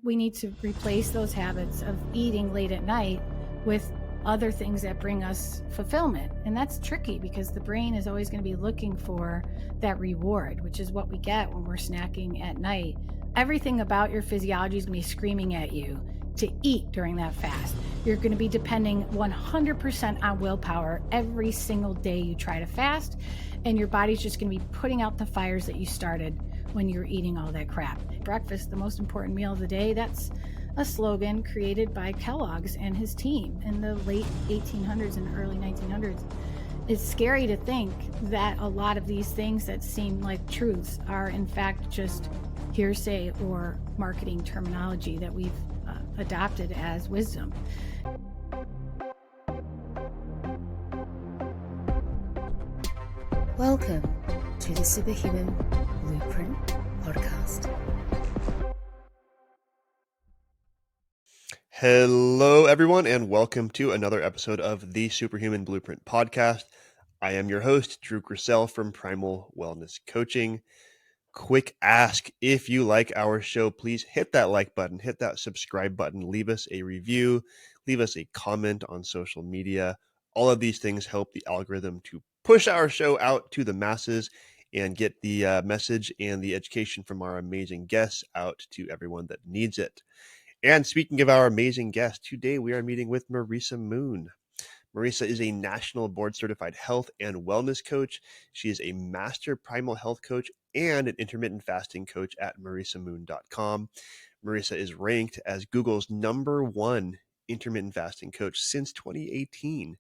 we need to replace those habits of eating late at night with other things that bring us fulfillment. And that's tricky because the brain is always going to be looking for that reward, which is what we get when we're snacking at night. Everything about your physiology is going to be screaming at you to eat during that fast. You're going to be depending 100% on willpower every single day you try to fast, and your body's just going to be putting out the fires that you started when you're eating all that crap. Breakfast, the most important meal of the day, that's a slogan created by Kellogg's and his team in the late 1800s and early 1900s. It's scary to think that a lot of these things that seem like truths are in fact just hearsay or marketing terminology that we've adopted as wisdom. Welcome to the Superhuman Blueprint podcast. Hello, everyone, and welcome to another episode of the Superhuman Blueprint podcast. I am your host, Drew Griesel from Primal Wellness Coaching. Quick ask, if you like our show, please hit that like button, hit that subscribe button, leave us a review, leave us a comment on social media. All of these things help the algorithm to push our show out to the masses and get the message and the education from our amazing guests out to everyone that needs it. And speaking of our amazing guest, today we are meeting with Marisa Moon. Marisa is a national board certified health and wellness coach. She is a master primal health coach and an intermittent fasting coach at marisamoon.com. Marisa is ranked as Google's #1 intermittent fasting coach since 2018.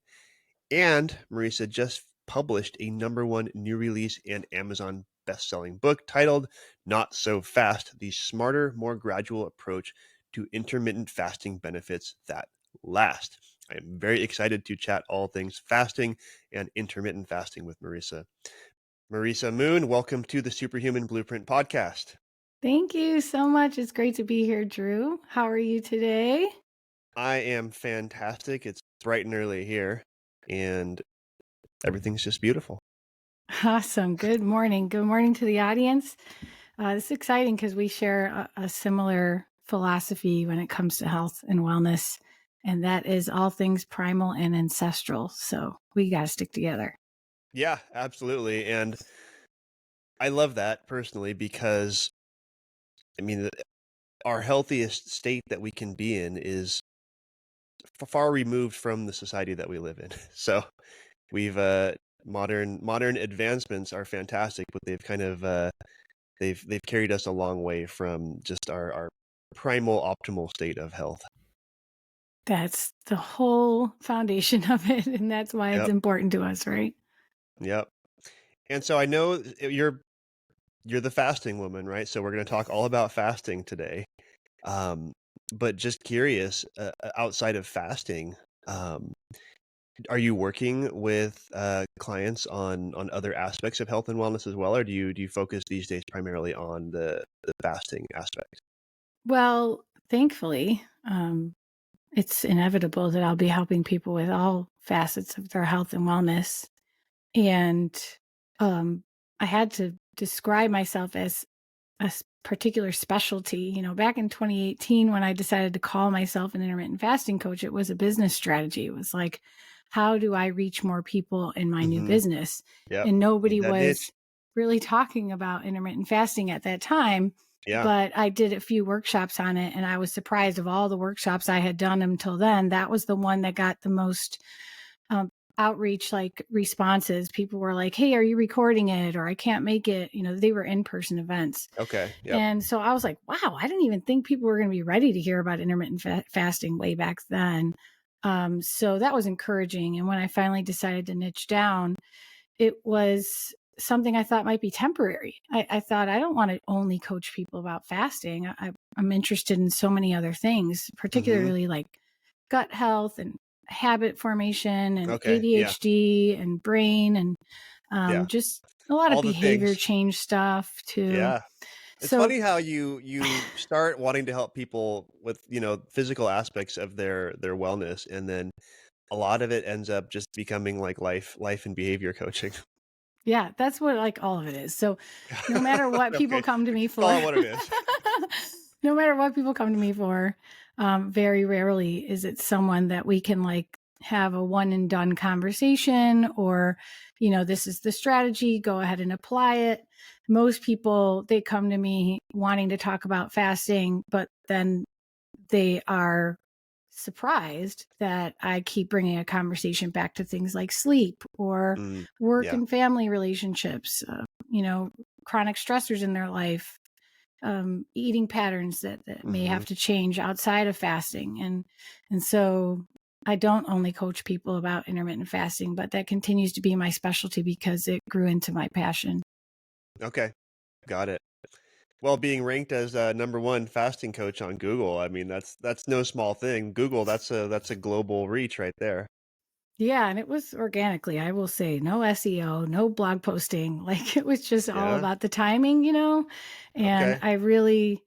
And Marisa just published a #1 new release and Amazon best-selling book titled Not So Fast, The Smarter, More Gradual Approach to Intermittent Fasting Benefits That Last. I am very excited to chat all things fasting and intermittent fasting with Marisa. Marisa Moon, welcome to the Superhuman Blueprint podcast. Thank you so much. It's great to be here, Drew. How are you today? I am fantastic. It's bright and early here, and everything's just beautiful. Awesome. Good morning. Good morning to the audience. It's exciting because we share a similar philosophy when it comes to health and wellness, and that is all things primal and ancestral. So we got to stick together. Yeah, absolutely. And I love that personally because, I mean, our healthiest state that we can be in is far removed from the society that we live in. So we've modern advancements are fantastic, but they've kind of they've carried us a long way from just our primal optimal state of health. That's the whole foundation of it, and that's why it's important to us, right? Yep. And so I know you're the fasting woman, right? So we're going to talk all about fasting today. But just curious, outside of fasting, are you working with clients on other aspects of health and wellness as well, or do you focus these days primarily on the fasting aspect? Well, thankfully, it's inevitable that I'll be helping people with all facets of their health and wellness. And I had to describe myself as a particular specialty. Back in 2018, when I decided to call myself an intermittent fasting coach, it was a business strategy. It was like, how do I reach more people in my new business? Yep. And nobody was really talking about intermittent fasting at that time. Yeah. But I did a few workshops on it, and I was surprised of all the workshops I had done until then. That was the one that got the most outreach, like responses. People were like, hey, are you recording it? Or I can't make it. They were in-person events. Okay. Yep. And so I was like, wow, I didn't even think people were going to be ready to hear about intermittent fasting way back then. So that was encouraging. And when I finally decided to niche down, it was something I thought might be temporary. I thought I don't want to only coach people about fasting. I'm interested in so many other things, particularly like gut health and habit formation and ADHD and brain and just a lot of behavior change stuff too. Yeah. It's funny how you start wanting to help people with, physical aspects of their wellness, and then a lot of it ends up just becoming like life and behavior coaching. Yeah, that's what all of it is. So no matter what people come to me for, Call it what it is. no matter what people come to me for, very rarely is it someone that we can like have a one and done conversation or, this is the strategy, go ahead and apply it. Most people, they come to me wanting to talk about fasting, but then they are surprised that I keep bringing a conversation back to things like sleep or work Yeah. and family relationships, chronic stressors in their life, eating patterns that may have to change outside of fasting. And so I don't only coach people about intermittent fasting, but that continues to be my specialty because it grew into my passion. Okay. Got it. Well, being ranked as #1 fasting coach on Google, I mean, that's no small thing. Google, that's a global reach right there. Yeah, and it was organically, I will say, no SEO, no blog posting. Like it was just all Yeah. about the timing, And Okay. I really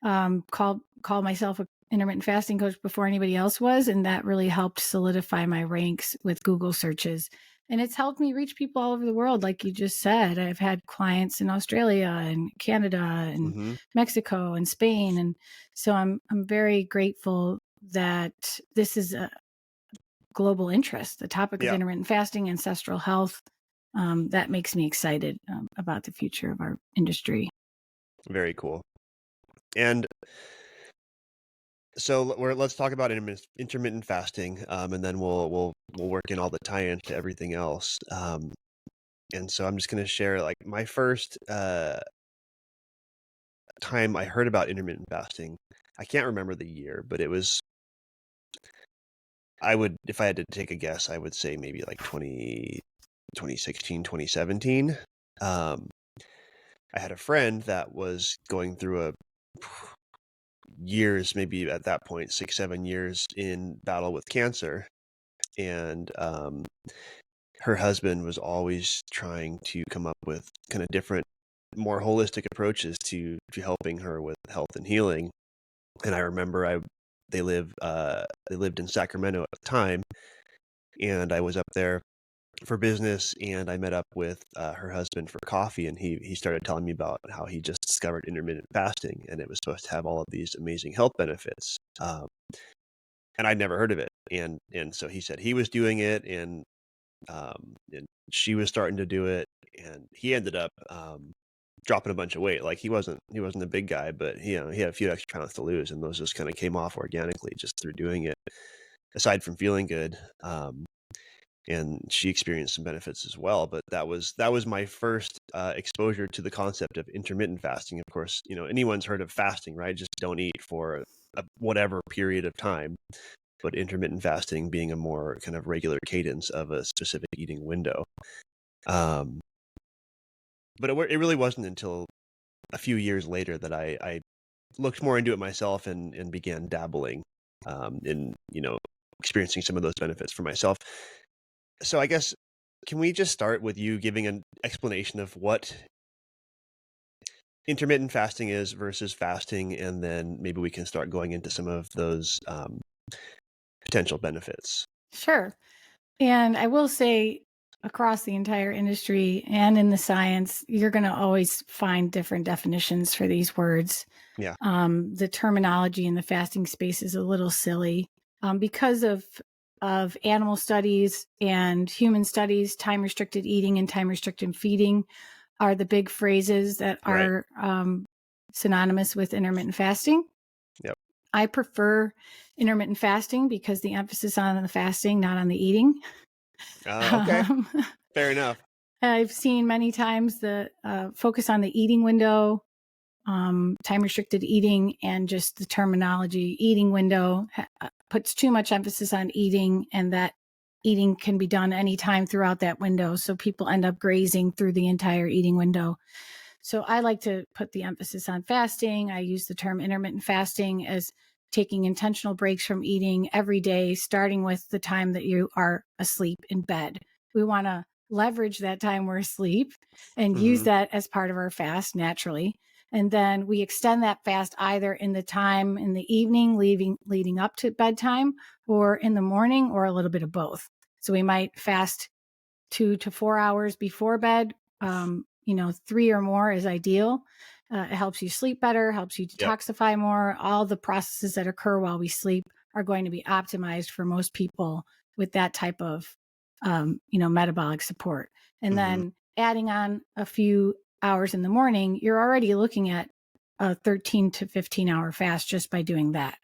called myself a intermittent fasting coach before anybody else was, and that really helped solidify my ranks with Google searches. And it's helped me reach people all over the world, like you just said. I've had clients in Australia and Canada and hmm Mexico and Spain, and so I'm very grateful that this is a global interest, the topic of Yeah. intermittent fasting, ancestral health. That makes me excited about the future of our industry. Very cool. And so let's talk about intermittent fasting, and then we'll work in all the tie-ins to everything else. And so I'm just going to share like my first time I heard about intermittent fasting. I can't remember the year, but if I had to take a guess, I would say maybe like 2016, 2017. Um, I had a friend that was going through a years, maybe at that point, 6, 7 years in battle with cancer. And her husband was always trying to come up with kind of different, more holistic approaches to helping her with health and healing. And I remember they lived in Sacramento at the time, and I was up there for business, and I met up with her husband for coffee, and he started telling me about how he just discovered intermittent fasting, and it was supposed to have all of these amazing health benefits. And I'd never heard of it, and so he said he was doing it, and she was starting to do it, and he ended up dropping a bunch of weight. Like he wasn't a big guy, but he had a few extra pounds to lose, and those just kind of came off organically just through doing it. Aside from feeling good, and she experienced some benefits as well. But that was my first exposure to the concept of intermittent fasting. Of course, anyone's heard of fasting, right? Just don't eat for whatever period of time. But intermittent fasting being a more kind of regular cadence of a specific eating window. But it really wasn't until a few years later that I looked more into it myself and began dabbling in experiencing some of those benefits for myself. So I guess, can we just start with you giving an explanation of what intermittent fasting is versus fasting, and then maybe we can start going into some of those potential benefits. Sure. And I will say, across the entire industry and in the science, you're going to always find different definitions for these words. Yeah. The terminology in the fasting space is a little silly because of animal studies and human studies. Time restricted eating and time restricted feeding are the big phrases that Right. are synonymous with intermittent fasting. Yep. I prefer intermittent fasting because the emphasis on the fasting, not on the eating. Okay. Um, Fair enough. I've seen many times the focus on the eating window, time restricted eating, and just the terminology eating window puts too much emphasis on eating, and that eating can be done anytime throughout that window. So people end up grazing through the entire eating window. So I like to put the emphasis on fasting. I use the term intermittent fasting as taking intentional breaks from eating every day, starting with the time that you are asleep in bed. We want to leverage that time we're asleep and use Mm-hmm. that as part of our fast naturally. And then we extend that fast either in the time in the evening, leading up to bedtime, or in the morning, or a little bit of both. So we might fast 2 to 4 hours before bed. 3 or more is ideal. It helps you sleep better, helps you Yep. detoxify more. All the processes that occur while we sleep are going to be optimized for most people with that type of, metabolic support. And Mm-hmm. then adding on a few hours in the morning, you're already looking at a 13 to 15-hour fast just by doing that.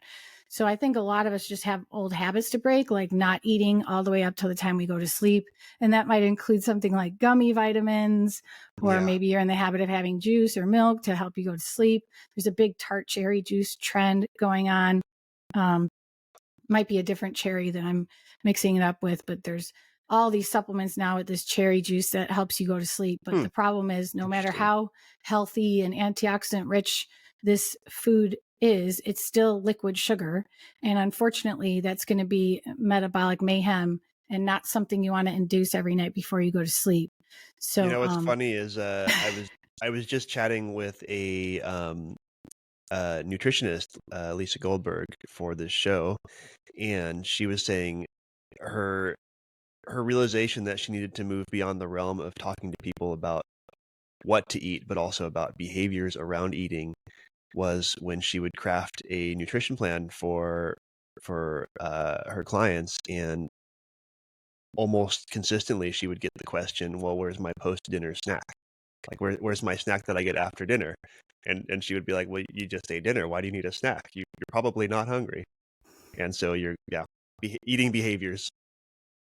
So I think a lot of us just have old habits to break, like not eating all the way up till the time we go to sleep. And that might include something like gummy vitamins, or Yeah. maybe you're in the habit of having juice or milk to help you go to sleep. There's a big tart cherry juice trend going on. Might be a different cherry that I'm mixing it up with, but there's all these supplements now with this cherry juice that helps you go to sleep. But the problem is, no matter Interesting. how healthy and antioxidant rich this food is, it's still liquid sugar. And unfortunately, that's going to be metabolic mayhem and not something you want to induce every night before you go to sleep. You So, know, what's funny is I was just chatting with a nutritionist, Lisa Goldberg, for this show, and she was saying her realization that she needed to move beyond the realm of talking to people about what to eat, but also about behaviors around eating, was when she would craft a nutrition plan for her clients, and almost consistently she would get the question, well, where's my post dinner snack? Like, where's my snack that I get after dinner? And she would be like, well, you just ate dinner, why do you need a snack? You're probably not hungry. And so eating behaviors.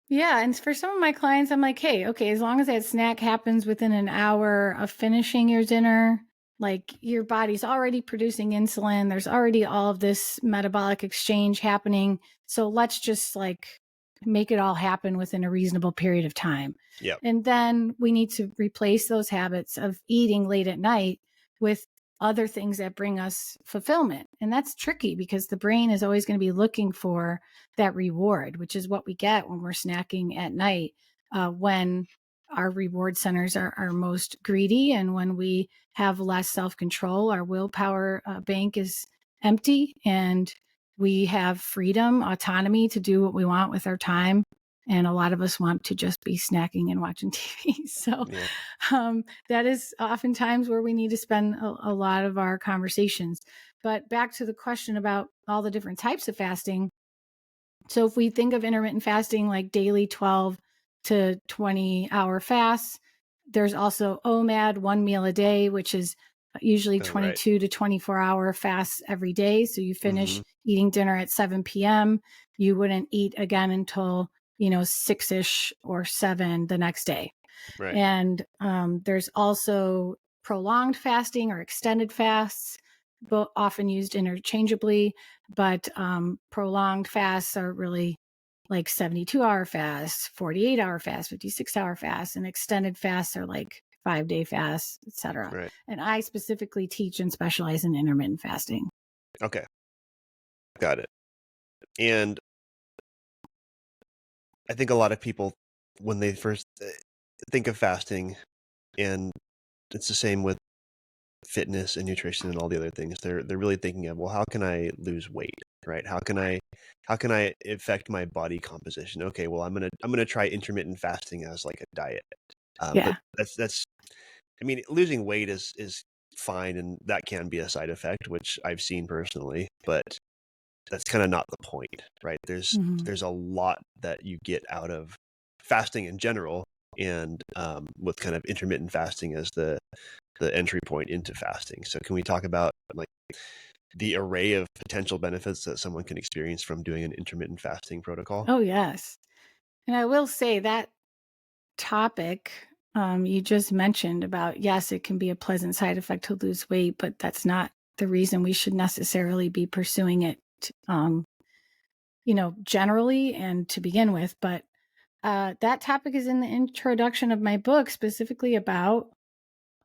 yeah. And for some of my clients, I'm like, hey, okay, as long as that snack happens within an hour of finishing your dinner, like your body's already producing insulin, there's already all of this metabolic exchange happening. So let's just like make it all happen within a reasonable period of time. Yep. And then we need to replace those habits of eating late at night with other things that bring us fulfillment. And that's tricky because the brain is always going to be looking for that reward, which is what we get when we're snacking at night, when our reward centers are most greedy, and when we have less self-control, our willpower bank is empty, and we have freedom, autonomy to do what we want with our time. And a lot of us want to just be snacking and watching TV. So Yeah. that is oftentimes where we need to spend a lot of our conversations. But back to the question about all the different types of fasting. So if we think of intermittent fasting like daily 12 to 20-hour fasts, there's also OMAD, one meal a day, which is usually Oh, right. 22 to 24-hour fasts every day. So you finish Mm-hmm. eating dinner at 7 p.m. You wouldn't eat again until, 6-ish or 7 the next day. Right. And there's also prolonged fasting or extended fasts, both often used interchangeably, but prolonged fasts are really like 72-hour fasts, 48-hour fasts, 56-hour fasts, and extended fasts are like 5-day fasts, etc. Right. And I specifically teach and specialize in intermittent fasting. Okay. Got it. And I think a lot of people, when they first think of fasting, and it's the same with fitness and nutrition and all the other things, they're really thinking of, well, how can I lose weight, right? How can I affect my body composition? Okay, well, I'm gonna try intermittent fasting as like a diet. But Yeah. that's I mean, losing weight is fine, and that can be a side effect, which I've seen personally, but that's kind of not the point, right? Mm-hmm. There's a lot that you get out of fasting in general, and with kind of intermittent fasting as the entry point into fasting. So can we talk about like the array of potential benefits that someone can experience from doing an intermittent fasting protocol? Oh, yes. And I will say that topic you just mentioned about, yes, it can be a pleasant side effect to lose weight, but that's not the reason we should necessarily be pursuing it, generally and to begin with. But that topic is in the introduction of my book, specifically about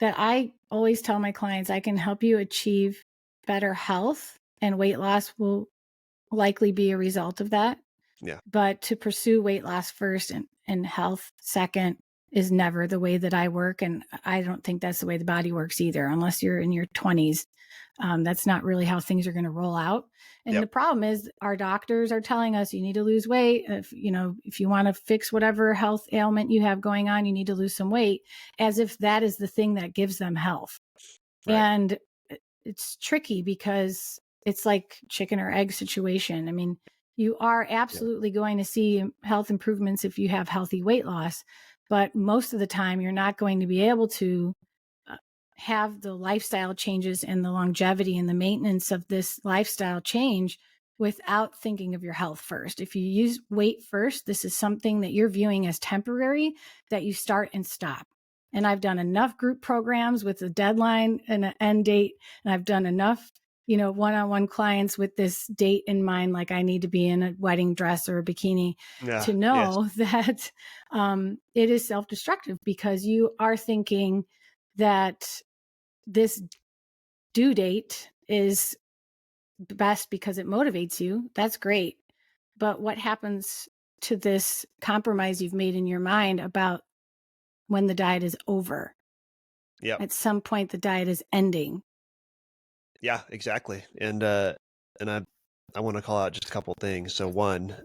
that. I always tell my clients I can help you achieve better health, and weight loss will likely be a result of that. Yeah. But to pursue weight loss first and health second is never the way that I work. And I don't think that's the way the body works either, unless you're in your 20s. That's not really how things are going to roll out. And Yep. the problem is our doctors are telling us you need to lose weight. If you want to fix whatever health ailment you have going on, you need to lose some weight, as if that is the thing that gives them health. Right. And it's tricky because it's like chicken or egg situation. I mean, you are Yeah. absolutely going to see health improvements if you have healthy weight loss, but most of the time you're not going to be able to uh, have the lifestyle changes and the longevity and the maintenance of this lifestyle change without thinking of your health first. If you use weight first, this is something that you're viewing as temporary that you start and stop. And I've done enough group programs with a deadline and an end date, and I've done enough, one-on-one clients with this date in mind, like I need to be in a wedding dress or a bikini, Yeah. to Yes. know that it is self-destructive because you are thinking that this due date is best because it motivates you. That's great. But what happens to this compromise you've made in your mind about when the diet is over? Yep. At some point, the diet is ending. Yeah, exactly. And I want to call out just a couple things. So one,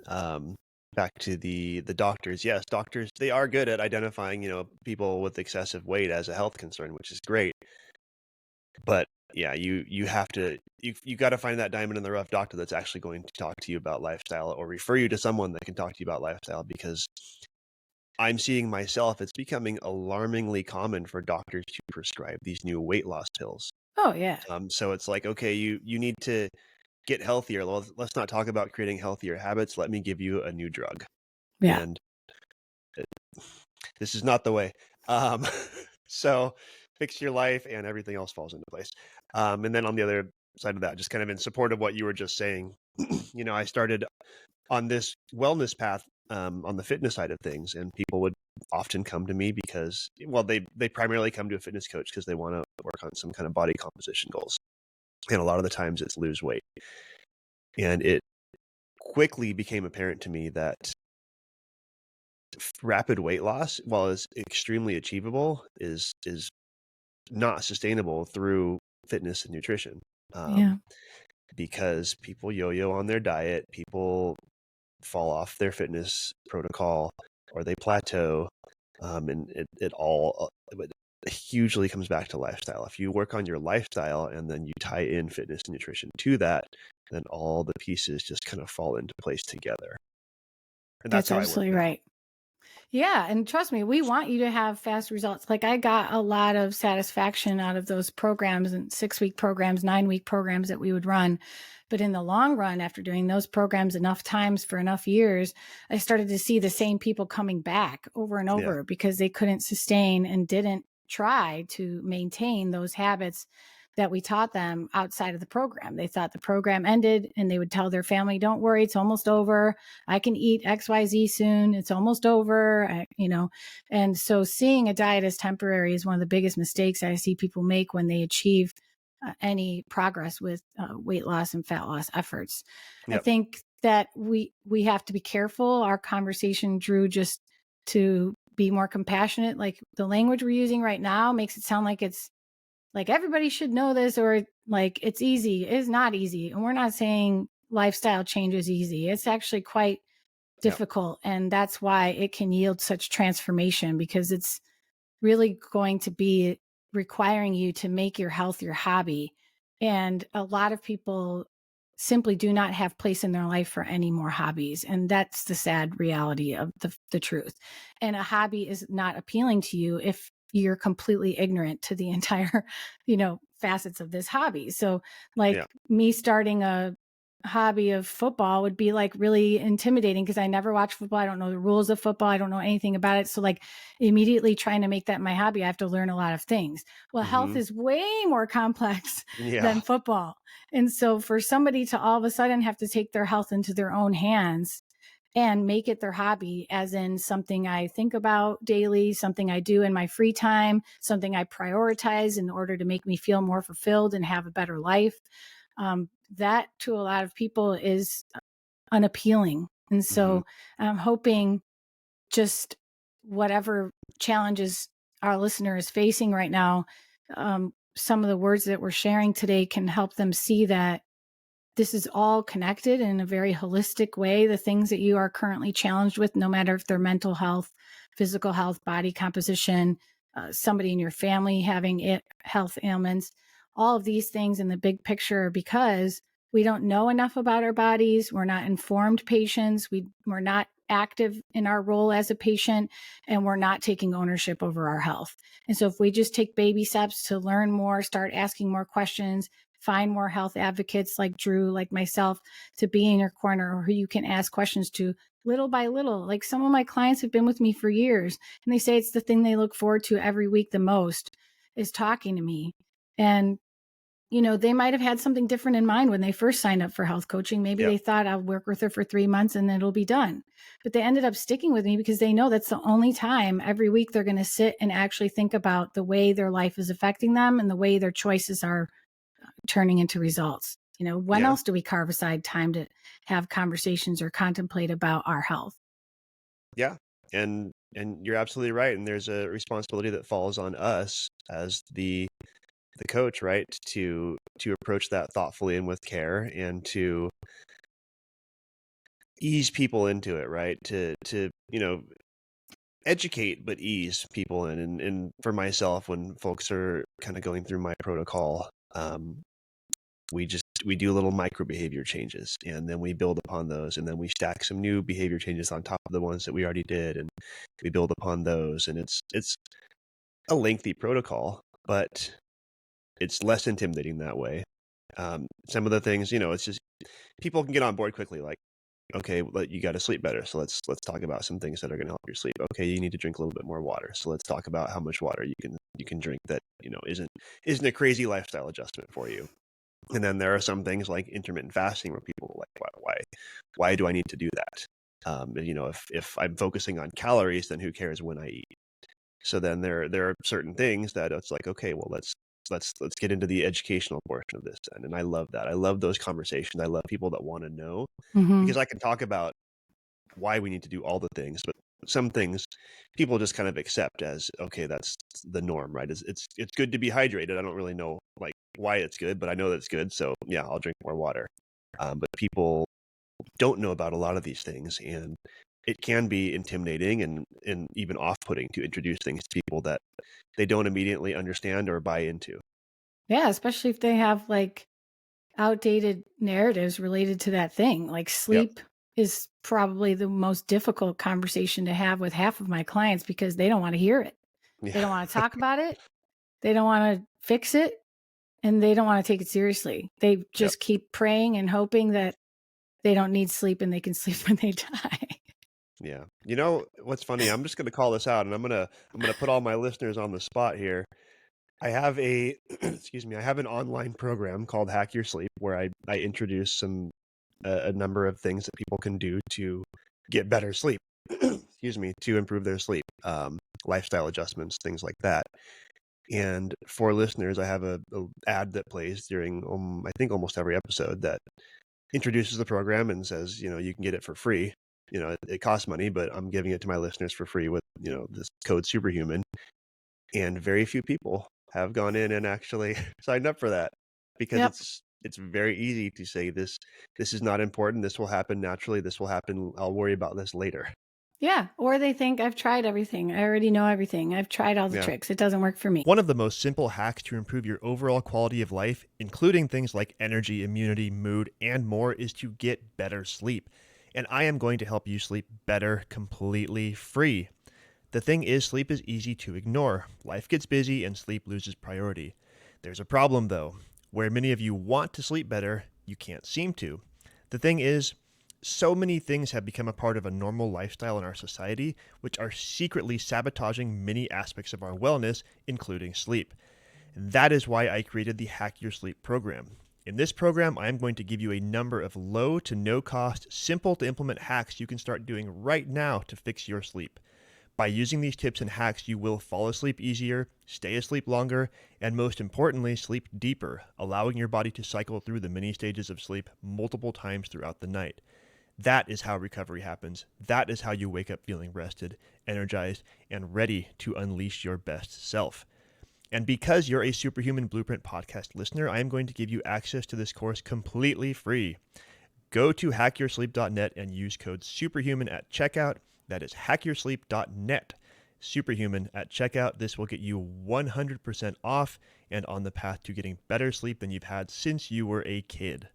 back to the doctors. Yes, doctors, they are good at identifying, people with excessive weight as a health concern, which is great. But yeah, you have to you got to find that diamond in the rough doctor that's actually going to talk to you about lifestyle or refer you to someone that can talk to you about lifestyle, because I'm seeing myself, it's becoming alarmingly common for doctors to prescribe these new weight loss pills. Oh, yeah. So it's like, okay, you need to get healthier. Well, let's not talk about creating healthier habits. Let me give you a new drug. Yeah. And this is not the way. Um, so fix your life and everything else falls into place. And then on the other side of that, just kind of in support of what you were just saying, I started on this wellness path on the fitness side of things, and people would often come to me because, well, they primarily come to a fitness coach because they want to work on some kind of body composition goals. And a lot of the times it's lose weight. And it quickly became apparent to me that rapid weight loss, while is extremely achievable, is not sustainable through fitness and nutrition. Yeah. Because people yo-yo on their diet, people fall off their fitness protocol, or they plateau, and it all hugely comes back to lifestyle. If you work on your lifestyle and then you tie in fitness and nutrition to that, then all the pieces just kind of fall into place together. And that's That's how I work absolutely now. right. Yeah. And trust me, we want you to have fast results. Like I got a lot of satisfaction out of those programs and 6-week programs, 9-week programs that we would run. But in the long run, after doing those programs enough times for enough years, I started to see the same people coming back over and Yeah. over because they couldn't sustain and didn't try to maintain those habits that we taught them outside of the program. They thought the program ended and they would tell their family, don't worry, it's almost over. I can eat XYZ soon. It's almost over, And so seeing a diet as temporary is one of the biggest mistakes I see people make when they achieve any progress with weight loss and fat loss efforts. I Yep. think that we have to be careful. Our conversation, Drew, just to be more compassionate. Like the language we're using right now makes it sound like it's like everybody should know this, or like it's easy. It's not easy. And we're not saying lifestyle change is easy. It's actually quite difficult. And that's why it can yield such transformation, because it's really going to be requiring you to make your health your hobby. And a lot of people simply do not have place in their life for any more hobbies. And that's the sad reality of the truth. And a hobby is not appealing to you if you're completely ignorant to the entire, facets of this hobby. So like Yeah. me starting a hobby of football would be like really intimidating because I never watched football. I don't know the rules of football. I don't know anything about it. So like immediately trying to make that my hobby, I have to learn a lot of things. Well, health Mm-hmm. is way more complex Yeah. than football. And so for somebody to all of a sudden have to take their health into their own hands and make it their hobby, as in something I think about daily, something I do in my free time, something I prioritize in order to make me feel more fulfilled and have a better life. That to a lot of people is unappealing. And so I'm hoping just whatever challenges our listener is facing right now, some of the words that we're sharing today can help them see that this is all connected in a very holistic way. The things that you are currently challenged with, no matter if they're mental health, physical health, body composition, somebody in your family having health ailments. All of these things in the big picture are because we don't know enough about our bodies. We're not informed patients. We're not active in our role as a patient, and we're not taking ownership over our health. And so if we just take baby steps to learn more, start asking more questions, find more health advocates like Drew, like myself, to be in your corner, or who you can ask questions to little by little. Like some of my clients have been with me for years, and they say it's the thing they look forward to every week the most is talking to me. And they might have had something different in mind when they first signed up for health coaching. Maybe Yep. they thought I'll work with her for 3 months and then it'll be done. But they ended up sticking with me because they know that's the only time every week they're going to sit and actually think about the way their life is affecting them and the way their choices are turning into results. When Yeah. else do we carve aside time to have conversations or contemplate about our health? Yeah. And you're absolutely right. And there's a responsibility that falls on us as the coach, right? To approach that thoughtfully and with care, and to ease people into it, right? To educate but ease people in. And for myself, when folks are kind of going through my protocol, we do little micro behavior changes, and then we build upon those, and then we stack some new behavior changes on top of the ones that we already did, and we build upon those. And it's a lengthy protocol, but it's less intimidating that way. Some of the things, it's just people can get on board quickly. Like, okay, well, you got to sleep better, so let's talk about some things that are going to help your sleep. Okay, you need to drink a little bit more water, so let's talk about how much water you can drink that isn't a crazy lifestyle adjustment for you. And then there are some things like intermittent fasting where people are like, why do I need to do that? If I'm focusing on calories, then who cares when I eat? So then there are certain things that it's like, okay, well, let's get into the educational portion of this then. And I love that. I love those conversations. I love people that want to know, because I can talk about why we need to do all the things, but some things people just kind of accept as, okay, that's the norm, right? It's good to be hydrated. I don't really know like why it's good, but I know that it's good. So yeah, I'll drink more water. But people don't know about a lot of these things, and it can be intimidating and even off-putting to introduce things to people that they don't immediately understand or buy into. Yeah, especially if they have like outdated narratives related to that thing. Like Yep. sleep is probably the most difficult conversation to have with half of my clients because they don't want to hear it. They don't Yeah. want to talk about it. They don't want to fix it, and they don't want to take it seriously. They Yep. just keep praying and hoping that they don't need sleep and they can sleep when they die. Yeah. You know what's funny? I'm just going to call this out, and I'm going to put all my listeners on the spot here. I have a excuse me, I have an online program called Hack Your Sleep where I introduce a number of things that people can do to get better sleep. Excuse me, to improve their sleep. Lifestyle adjustments, things like that. And for listeners, I have a ad that plays during I think almost every episode that introduces the program and says, you can get it for free. It costs money, but I'm giving it to my listeners for free with, this code Superhuman. And very few people have gone in and actually signed up for that, because Yep. it's very easy to say this is not important. This will happen naturally. This will happen. I'll worry about this later. Yeah. Or they think I've tried everything. I already know everything. I've tried all the Yeah. tricks. It doesn't work for me. One of the most simple hacks to improve your overall quality of life, including things like energy, immunity, mood, and more, is to get better sleep. And I am going to help you sleep better completely free. The thing is, sleep is easy to ignore. Life gets busy and sleep loses priority. There's a problem though. Where many of you want to sleep better, you can't seem to. The thing is, so many things have become a part of a normal lifestyle in our society, which are secretly sabotaging many aspects of our wellness, including sleep. That is why I created the Hack Your Sleep program. In this program, I am going to give you a number of low to no cost, simple to implement hacks you can start doing right now to fix your sleep. By using these tips and hacks, you will fall asleep easier, stay asleep longer, and most importantly, sleep deeper, allowing your body to cycle through the many stages of sleep multiple times throughout the night. That is how recovery happens. That is how you wake up feeling rested, energized, and ready to unleash your best self. And because you're a Superhuman Blueprint podcast listener, I am going to give you access to this course completely free. Go to hackyoursleep.net and use code SUPERHUMAN at checkout. That is hackyoursleep.net. Superhuman at checkout. This will get you 100% off and on the path to getting better sleep than you've had since you were a kid.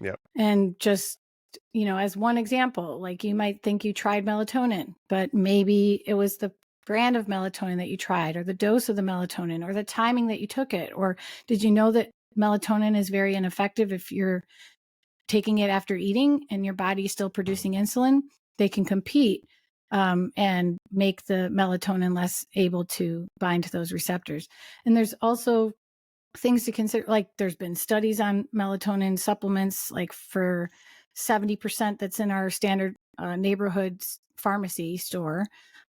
Yep. And just, as one example, like you might think you tried melatonin, but maybe it was the brand of melatonin that you tried, or the dose of the melatonin, or the timing that you took it. Or did you know that melatonin is very ineffective if you're taking it after eating and your body is still producing insulin? They can compete and make the melatonin less able to bind to those receptors. And there's also things to consider, like there's been studies on melatonin supplements, like for 70% that's in our standard neighborhood pharmacy store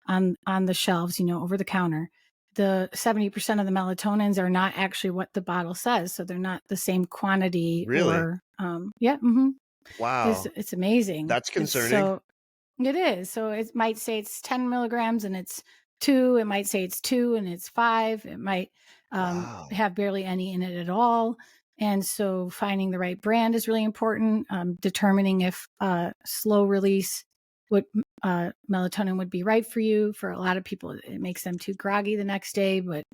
on the shelves, over the counter. The 70% of the melatonins are not actually what the bottle says, so they're not the same quantity. Really? Or yeah. Mm-hmm. Wow. It's amazing. That's concerning. It is. So it might say it's 10 milligrams and it's 2. It might say it's 2 and it's 5. It might have barely any in it at all. And so finding the right brand is really important. Determining if slow release melatonin would be right for you. For a lot of people, it makes them too groggy the next day. But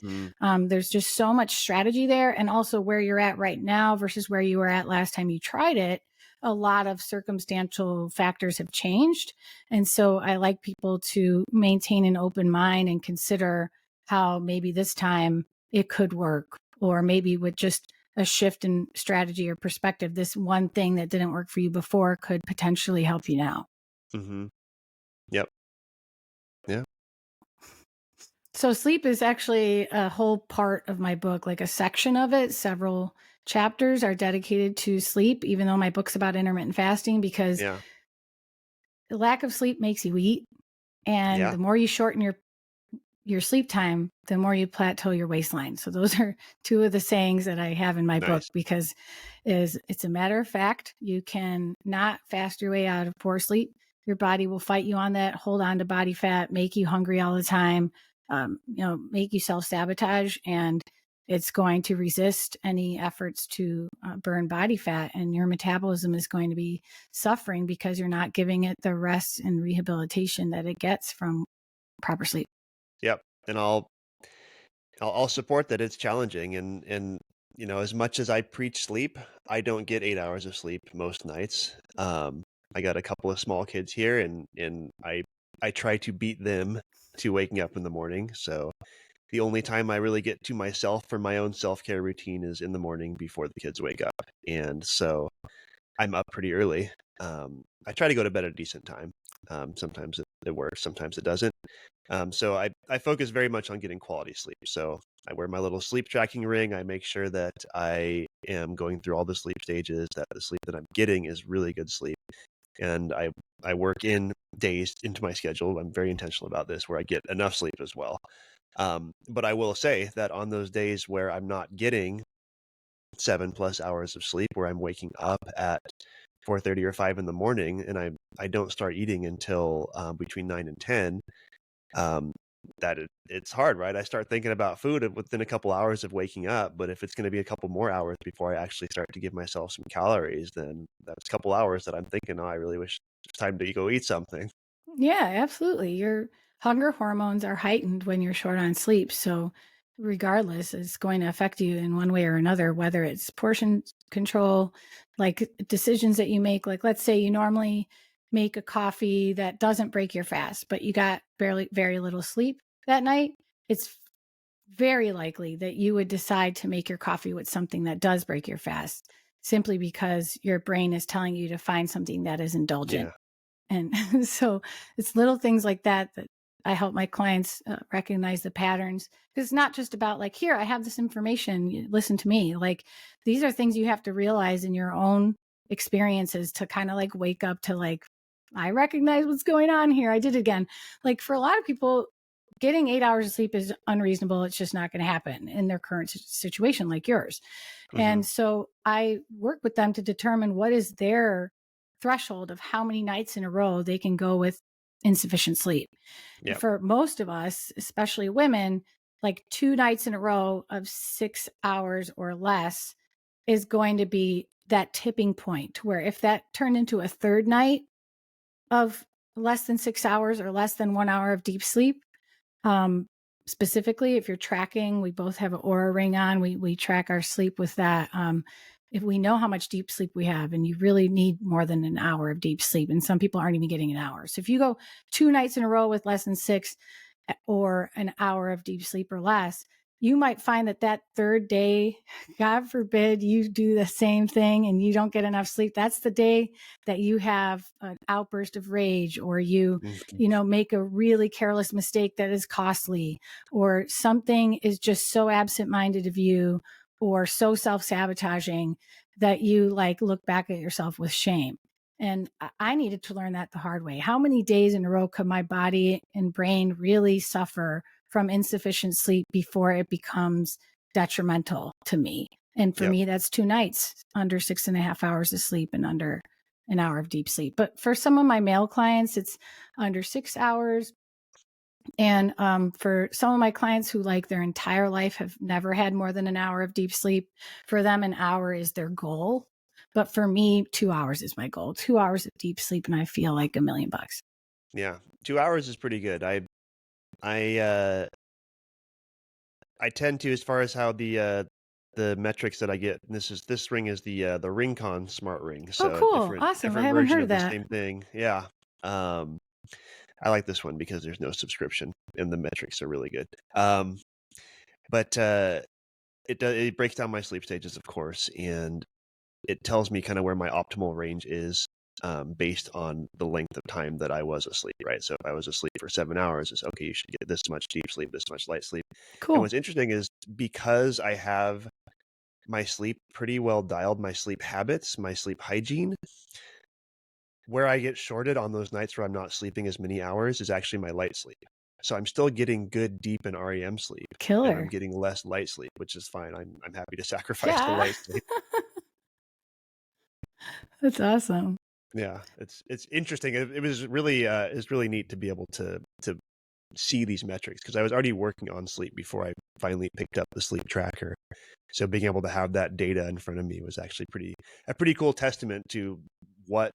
there's just so much strategy there. And also where you're at right now versus where you were at last time you tried it. A lot of circumstantial factors have changed. And so I like people to maintain an open mind and consider how maybe this time it could work, or maybe with just a shift in strategy or perspective, this one thing that didn't work for you before could potentially help you now. Mm-hmm. Yep. Yeah. So sleep is actually a whole part of my book, like a section of it. Several chapters are dedicated to sleep, even though my book's about intermittent fasting, because the lack of sleep makes you eat. And the more you shorten your sleep time, the more you plateau your waistline. So those are two of the sayings that I have in my book, because it's a matter of fact. You can not fast your way out of poor sleep. Your body will fight you on that, hold on to body fat, make you hungry all the time, make you self-sabotage, and it's going to resist any efforts to burn body fat, and your metabolism is going to be suffering because you're not giving it the rest and rehabilitation that it gets from proper sleep. Yep. And I'll support that it's challenging, and as much as I preach sleep, I don't get 8 hours of sleep most nights. I got a couple of small kids here, and I try to beat them to waking up in the morning. So the only time I really get to myself for my own self-care routine is in the morning before the kids wake up. And so I'm up pretty early. I try to go to bed at a decent time. Sometimes it works, sometimes it doesn't. So I focus very much on getting quality sleep. So I wear my little sleep tracking ring. I make sure that I am going through all the sleep stages, that the sleep that I'm getting is really good sleep. And I work in days into my schedule. I'm very intentional about this, where I get enough sleep as well. But I will say that on those days where I'm not getting 7+ hours of sleep, where I'm waking up at 4:30 or 5 in the morning, and I don't start eating until between 9 and 10, it's hard, right? I start thinking about food within a couple hours of waking up, but if it's going to be a couple more hours before I actually start to give myself some calories, then that's a couple hours that I'm thinking, oh, I really wish it's time to go eat something. Yeah, absolutely. Your hunger hormones are heightened when you're short on sleep. So regardless, it's going to affect you in one way or another, whether it's portion control, like decisions that you make. Like, let's say you normally make a coffee that doesn't break your fast, but you got very little sleep that night. It's very likely that you would decide to make your coffee with something that does break your fast, simply because your brain is telling you to find something that is indulgent. And so it's little things like that I help my clients recognize the patterns. Because it's not just about like, here, I have this information, listen to me. Like, these are things you have to realize in your own experiences to kind of like wake up to, like, I recognize what's going on here. I did it again. Like, for a lot of people, getting 8 hours of sleep is unreasonable. It's just not going to happen in their current situation like yours. Mm-hmm. And so I work with them to determine what is their threshold of how many nights in a row they can go with insufficient sleep. Yep. For most of us, especially women, like 2 nights in a row of 6 hours or less is going to be that tipping point, where if that turned into a third night of less than 6 hours or less than 1 hour of deep sleep, Specifically, if you're tracking, we both have an Aura ring on. We track our sleep with that. If we know how much deep sleep we have, and you really need more than an hour of deep sleep, and some people aren't even getting an hour. So if you go 2 nights in a row with less than 6 or an hour of deep sleep or less, you might find that that third day, God forbid you do the same thing and you don't get enough sleep. That's the day that you have an outburst of rage, or you make a really careless mistake that is costly, or something is just so absent-minded of you or so self-sabotaging that you like look back at yourself with shame. And I needed to learn that the hard way. How many days in a row could my body and brain really suffer from insufficient sleep before it becomes detrimental to me? And for me, that's 2 nights, under 6.5 hours of sleep and under an hour of deep sleep. But for some of my male clients, it's under 6 hours. And for some of my clients who like their entire life have never had more than an hour of deep sleep, for them, an hour is their goal. But for me, 2 hours is my goal. 2 hours of deep sleep, and I feel like $1 million. Yeah, 2 hours is pretty good. I tend to, as far as how the metrics that I get, and this ring is the Ringcon Smart Ring, so Oh, cool. different Awesome. I haven't version heard of of the that. same thing. Yeah. I like this one because there's no subscription and the metrics are really good. But it breaks down my sleep stages, of course, and it tells me kind of where my optimal range is, based on the length of time that I was asleep, right? So if I was asleep for 7 hours, it's okay, you should get this much deep sleep, this much light sleep. And Cool. what's interesting is, because I have my sleep pretty well dialed, my sleep habits, my sleep hygiene, where I get shorted on those nights where I'm not sleeping as many hours is actually my light sleep. So I'm still getting good deep and REM sleep, and I'm Killer. getting less light sleep, which is fine. I'm happy to sacrifice the Yeah. light sleep. That's awesome. Yeah, it's interesting. It was really it's really neat to be able to see these metrics, because I was already working on sleep before I finally picked up the sleep tracker. So being able to have that data in front of me was actually a pretty cool testament to what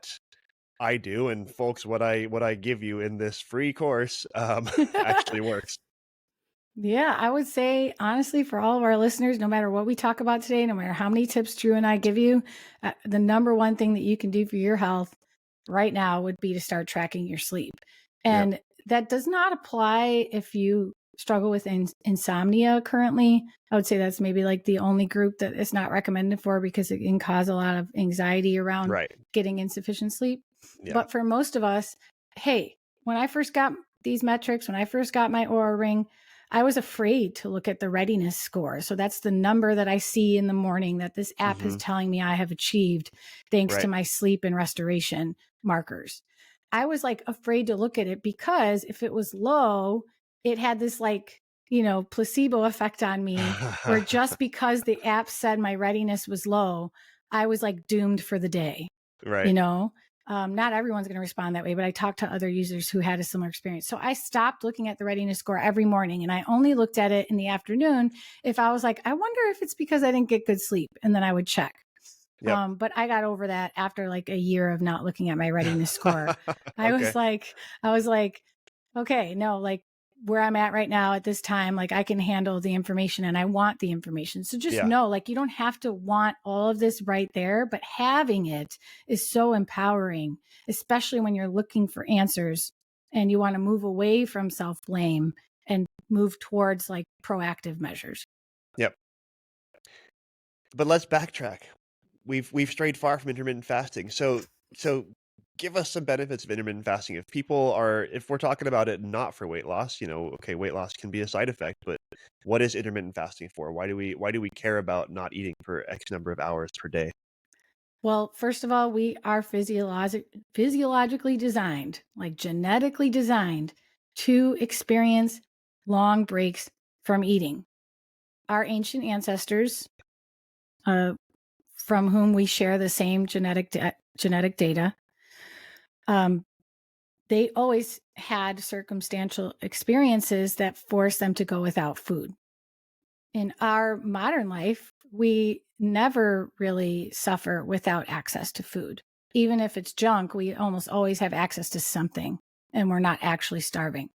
I do, and folks, what I give you in this free course actually works. Yeah, I would say, honestly, for all of our listeners, no matter what we talk about today, no matter how many tips Drew and I give you, the number one thing that you can do for your health right now would be to start tracking your sleep. And that does not apply if you struggle with insomnia currently. I would say that's maybe like the only group that it's not recommended for, because it can cause a lot of anxiety around Right. getting insufficient sleep. Yeah. But for most of us, hey, when I first got these metrics, when I first got my Aura ring, I was afraid to look at the readiness score. So that's the number that I see in the morning that this app is telling me I have achieved thanks to my sleep and restoration markers. I was like afraid to look at it, because if it was low, it had this placebo effect on me, where just because the app said my readiness was low, I was like doomed for the day. Right. Not everyone's going to respond that way, but I talked to other users who had a similar experience. So I stopped looking at the readiness score every morning, and I only looked at it in the afternoon if I was like, I wonder if it's because I didn't get good sleep. And then I would check. But I got over that after like a year of not looking at my readiness score. I was like, okay, no, like where I'm at right now at this time, like I can handle the information and I want the information. So just know, like, you don't have to want all of this right there, but having it is so empowering, especially when you're looking for answers and you want to move away from self-blame and move towards like proactive measures. Yep. But let's backtrack. We've strayed far from intermittent fasting. So give us some benefits of intermittent fasting. If we're talking about it not for weight loss, okay, weight loss can be a side effect, but what is intermittent fasting for? Why do we care about not eating for X number of hours per day? Well, first of all, we are physiologically designed, like genetically designed, to experience long breaks from eating. Our ancient ancestors, from whom we share the same genetic data, they always had circumstantial experiences that forced them to go without food. In our modern life, we never really suffer without access to food. Even if it's junk, we almost always have access to something. and we're not actually starving.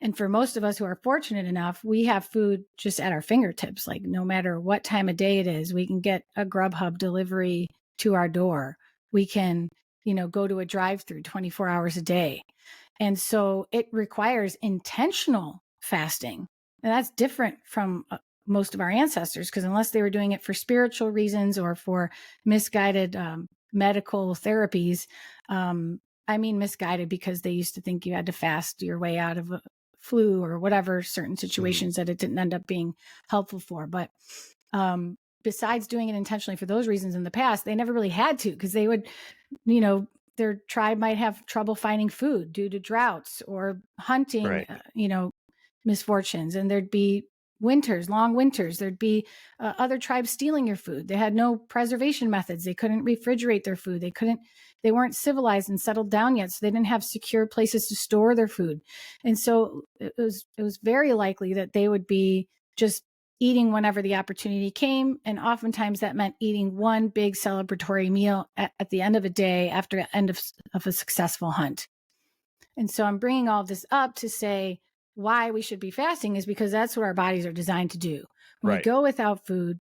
And for most of us who are fortunate enough, we have food just at our fingertips. Like no matter what time of day it is, we can get a Grubhub delivery to our door. We can, go to a drive-through 24 hours a day. And so it requires intentional fasting. And that's different from most of our ancestors, because unless they were doing it for spiritual reasons or for misguided medical therapies, I mean misguided because they used to think you had to fast your way out of a flu or whatever certain situations that it didn't end up being helpful for. But besides doing it intentionally for those reasons in the past, they never really had to, because they would, their tribe might have trouble finding food due to droughts or hunting, Right. misfortunes. And there'd be winters, long winters. There'd be other tribes stealing your food. They had no preservation methods. They couldn't refrigerate their food. They weren't civilized and settled down yet. So they didn't have secure places to store their food. And so it was very likely that they would be just eating whenever the opportunity came. And oftentimes that meant eating one big celebratory meal at the end of a day after the end of a successful hunt. And so I'm bringing all this up to say why we should be fasting is because that's what our bodies are designed to do. When we go without food,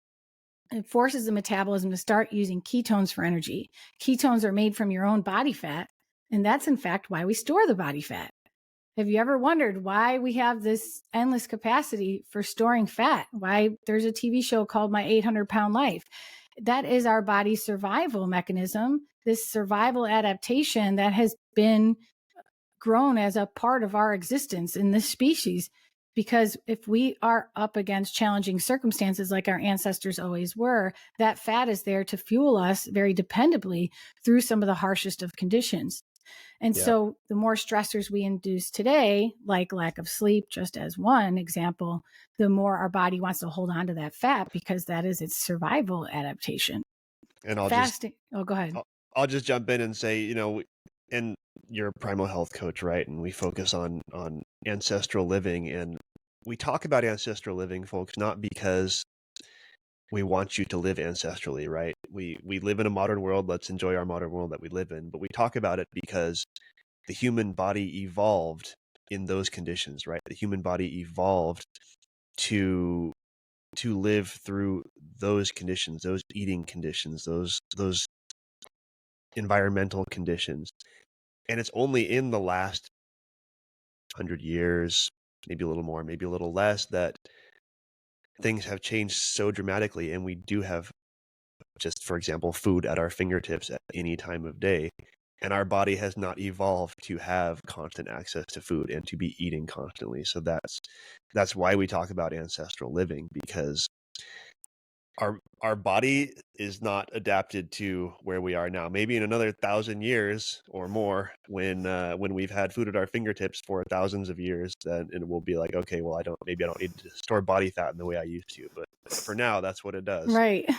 it forces the metabolism to start using ketones for energy. Ketones are made from your own body fat. And that's in fact why we store the body fat. Have you ever wondered why we have this endless capacity for storing fat? Why there's a TV show called My 800-Pound Life? That is our body's survival mechanism, this survival adaptation that has been grown as a part of our existence in this species. Because if we are up against challenging circumstances like our ancestors always were, that fat is there to fuel us very dependably through some of the harshest of conditions. And so the more stressors we induce today, like lack of sleep, just as one example, the more our body wants to hold on to that fat because that is its survival adaptation. And Fasting. Go ahead. I'll just jump in and say, and you're a primal health coach, right? And we focus on ancestral living, and we talk about ancestral living, folks, not because we want you to live ancestrally, right? We live in a modern world. Let's enjoy our modern world that we live in. But we talk about it because the human body evolved in those conditions, right? The human body evolved to live through those conditions, those eating conditions, those environmental conditions. And it's only in the last 100 years, maybe a little more, maybe a little less, that things have changed so dramatically, and we do have, just for example, food at our fingertips at any time of day, and our body has not evolved to have constant access to food and to be eating constantly. So that's why we talk about ancestral living, because our body is not adapted to where we are now. Maybe in another 1,000 years or more, when we've had food at our fingertips for thousands of years, then it will be like, okay, well, I don't need to store body fat in the way I used to. But for now, that's what it does. Right.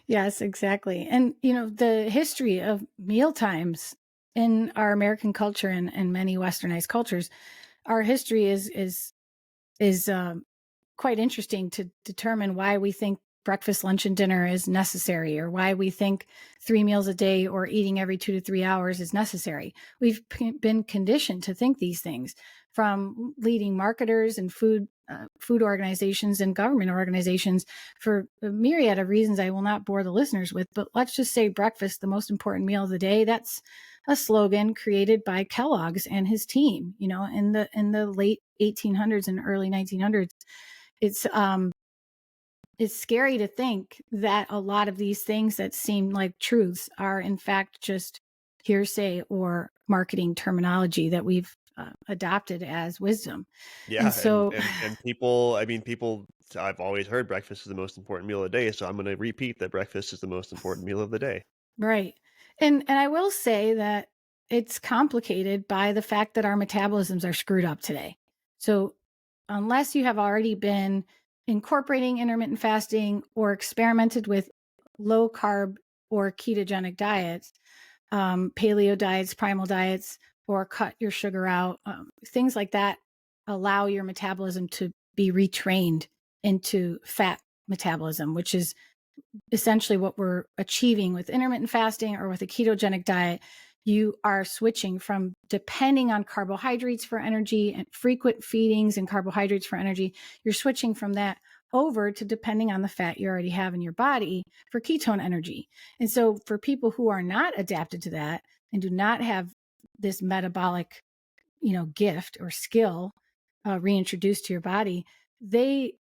Yes, exactly. And, the history of meal times in our American culture and many Westernized cultures, our history is quite interesting to determine why we think breakfast, lunch, and dinner is necessary, or why we think 3 meals a day or eating every 2 to 3 hours is necessary. We've been conditioned to think these things from leading marketers and food organizations and government organizations for a myriad of reasons I will not bore the listeners with. But let's just say breakfast, the most important meal of the day. That's a slogan created by Kellogg's and his team, in the late 1800s and early 1900s. It's scary to think that a lot of these things that seem like truths are in fact just hearsay or marketing terminology that we've adopted as wisdom. Yeah. And so, and people, I've always heard breakfast is the most important meal of the day. So I'm going to repeat that breakfast is the most important meal of the day. right. And I will say that it's complicated by the fact that our metabolisms are screwed up today. So unless you have already been incorporating intermittent fasting or experimented with low carb or ketogenic diets, paleo diets, primal diets, or cut your sugar out, things like that allow your metabolism to be retrained into fat metabolism, which is essentially what we're achieving with intermittent fasting or with a ketogenic diet. you are switching from depending on carbohydrates for energy and frequent feedings and carbohydrates for energy. You're switching from that over to depending on the fat you already have in your body for ketone energy. And so for people who are not adapted to that and do not have this metabolic, gift or skill reintroduced to your body, they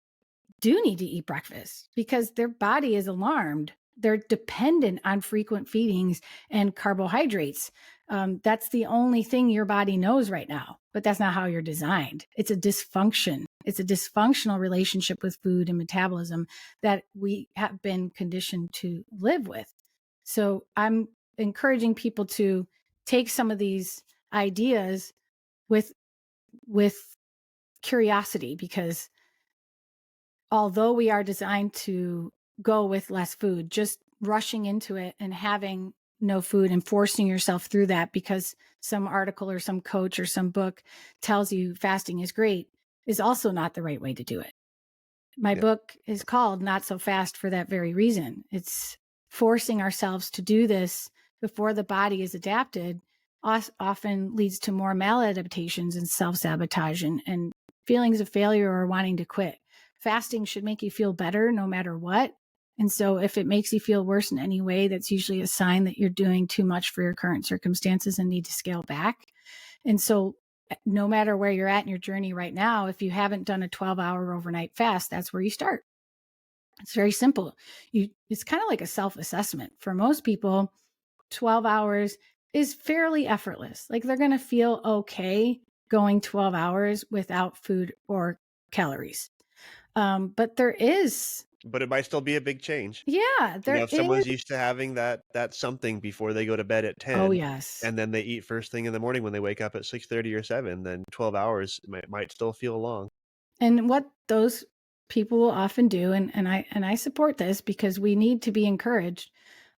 do need to eat breakfast because their body is alarmed. They're dependent on frequent feedings and carbohydrates. That's the only thing your body knows right now, but that's not how you're designed. It's a dysfunction. It's a dysfunctional relationship with food and metabolism that we have been conditioned to live with. So I'm encouraging people to take some of these ideas with curiosity, because although we are designed to go with less food, just rushing into it and having no food and forcing yourself through that because some article or some coach or some book tells you fasting is great is also not the right way to do it. My book is called Not So Fast for that very reason. It's forcing ourselves to do this before the body is adapted often leads to more maladaptations and self-sabotage and feelings of failure or wanting to quit. Fasting should make you feel better no matter what. And so if it makes you feel worse in any way, that's usually a sign that you're doing too much for your current circumstances and need to scale back. And so no matter where you're at in your journey right now, if you haven't done a 12-hour overnight fast, that's where you start. It's very simple. It's kind of like a self-assessment. For most people, 12 hours is fairly effortless. Like they're going to feel okay going 12 hours without food or calories. But it might still be a big change. Yeah, If someone's used to having that something before they go to bed at 10, oh yes, and then they eat first thing in the morning when they wake up at 6:30 or 7, then 12 hours might still feel long. And what those people will often do, and I support this because we need to be encouraged.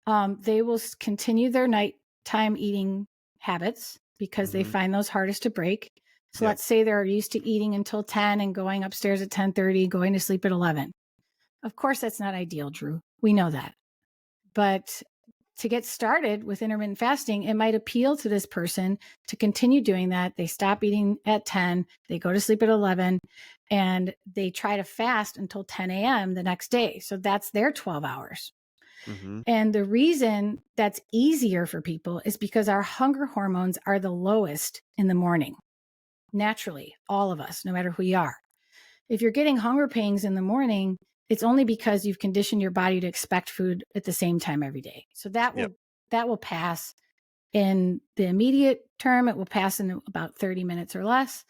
They will continue their nighttime eating habits because they find those hardest to break. So let's say they're used to eating until 10 and going upstairs at 10:30, going to sleep at 11. Of course, that's not ideal, Drew. We know that. But to get started with intermittent fasting, it might appeal to this person to continue doing that. They stop eating at 10, they go to sleep at 11, and they try to fast until 10 a.m. the next day. So that's their 12 hours. And the reason that's easier for people is because our hunger hormones are the lowest in the morning. Naturally, all of us, no matter who you are. If you're getting hunger pangs in the morning, it's only because you've conditioned your body to expect food at the same time every day. So that will pass in the immediate term. It will pass in about 30 minutes or less.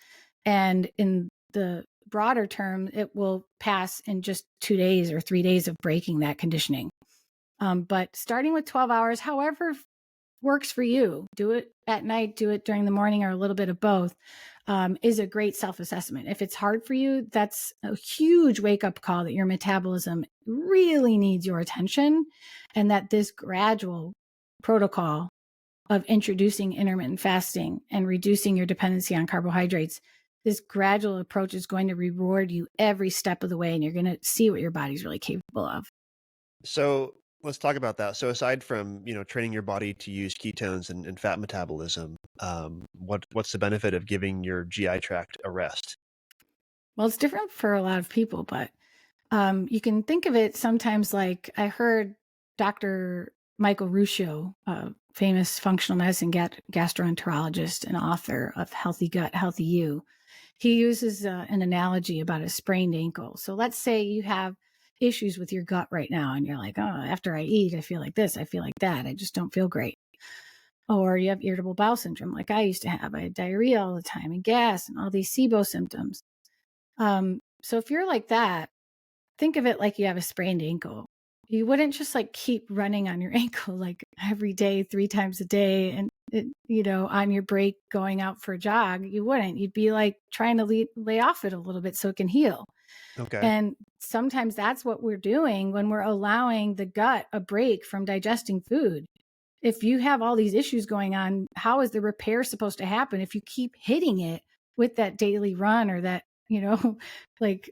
And in the broader term, it will pass in just 2 days or 3 days of breaking that conditioning. But starting with 12 hours, however works for you, do it at night, do it during the morning, or a little bit of both, is a great self-assessment. If it's hard for you, that's a huge wake-up call that your metabolism really needs your attention, and that this gradual protocol of introducing intermittent fasting and reducing your dependency on carbohydrates, this gradual approach is going to reward you every step of the way, and you're going to see what your body's really capable of. So let's talk about that. So aside from, training your body to use ketones and fat metabolism, what's the benefit of giving your GI tract a rest? Well, it's different for a lot of people, but you can think of it sometimes like I heard Dr. Michael Ruscio, a famous functional medicine gastroenterologist and author of Healthy Gut, Healthy You. He uses an analogy about a sprained ankle. So let's say you have issues with your gut right now and you're like, oh, after I eat, I feel like this, I feel like that. I just don't feel great. Or you have irritable bowel syndrome like I used to have. I had diarrhea all the time and gas and all these SIBO symptoms. So if you're like that, think of it like you have a sprained ankle. You wouldn't just like keep running on your ankle like every day, 3 times a day, and on your break going out for a jog. You wouldn't. You'd be like trying to lay off it a little bit so it can heal. Okay. And sometimes that's what we're doing when we're allowing the gut a break from digesting food. If you have all these issues going on, how is the repair supposed to happen if you keep hitting it with that daily run or that, like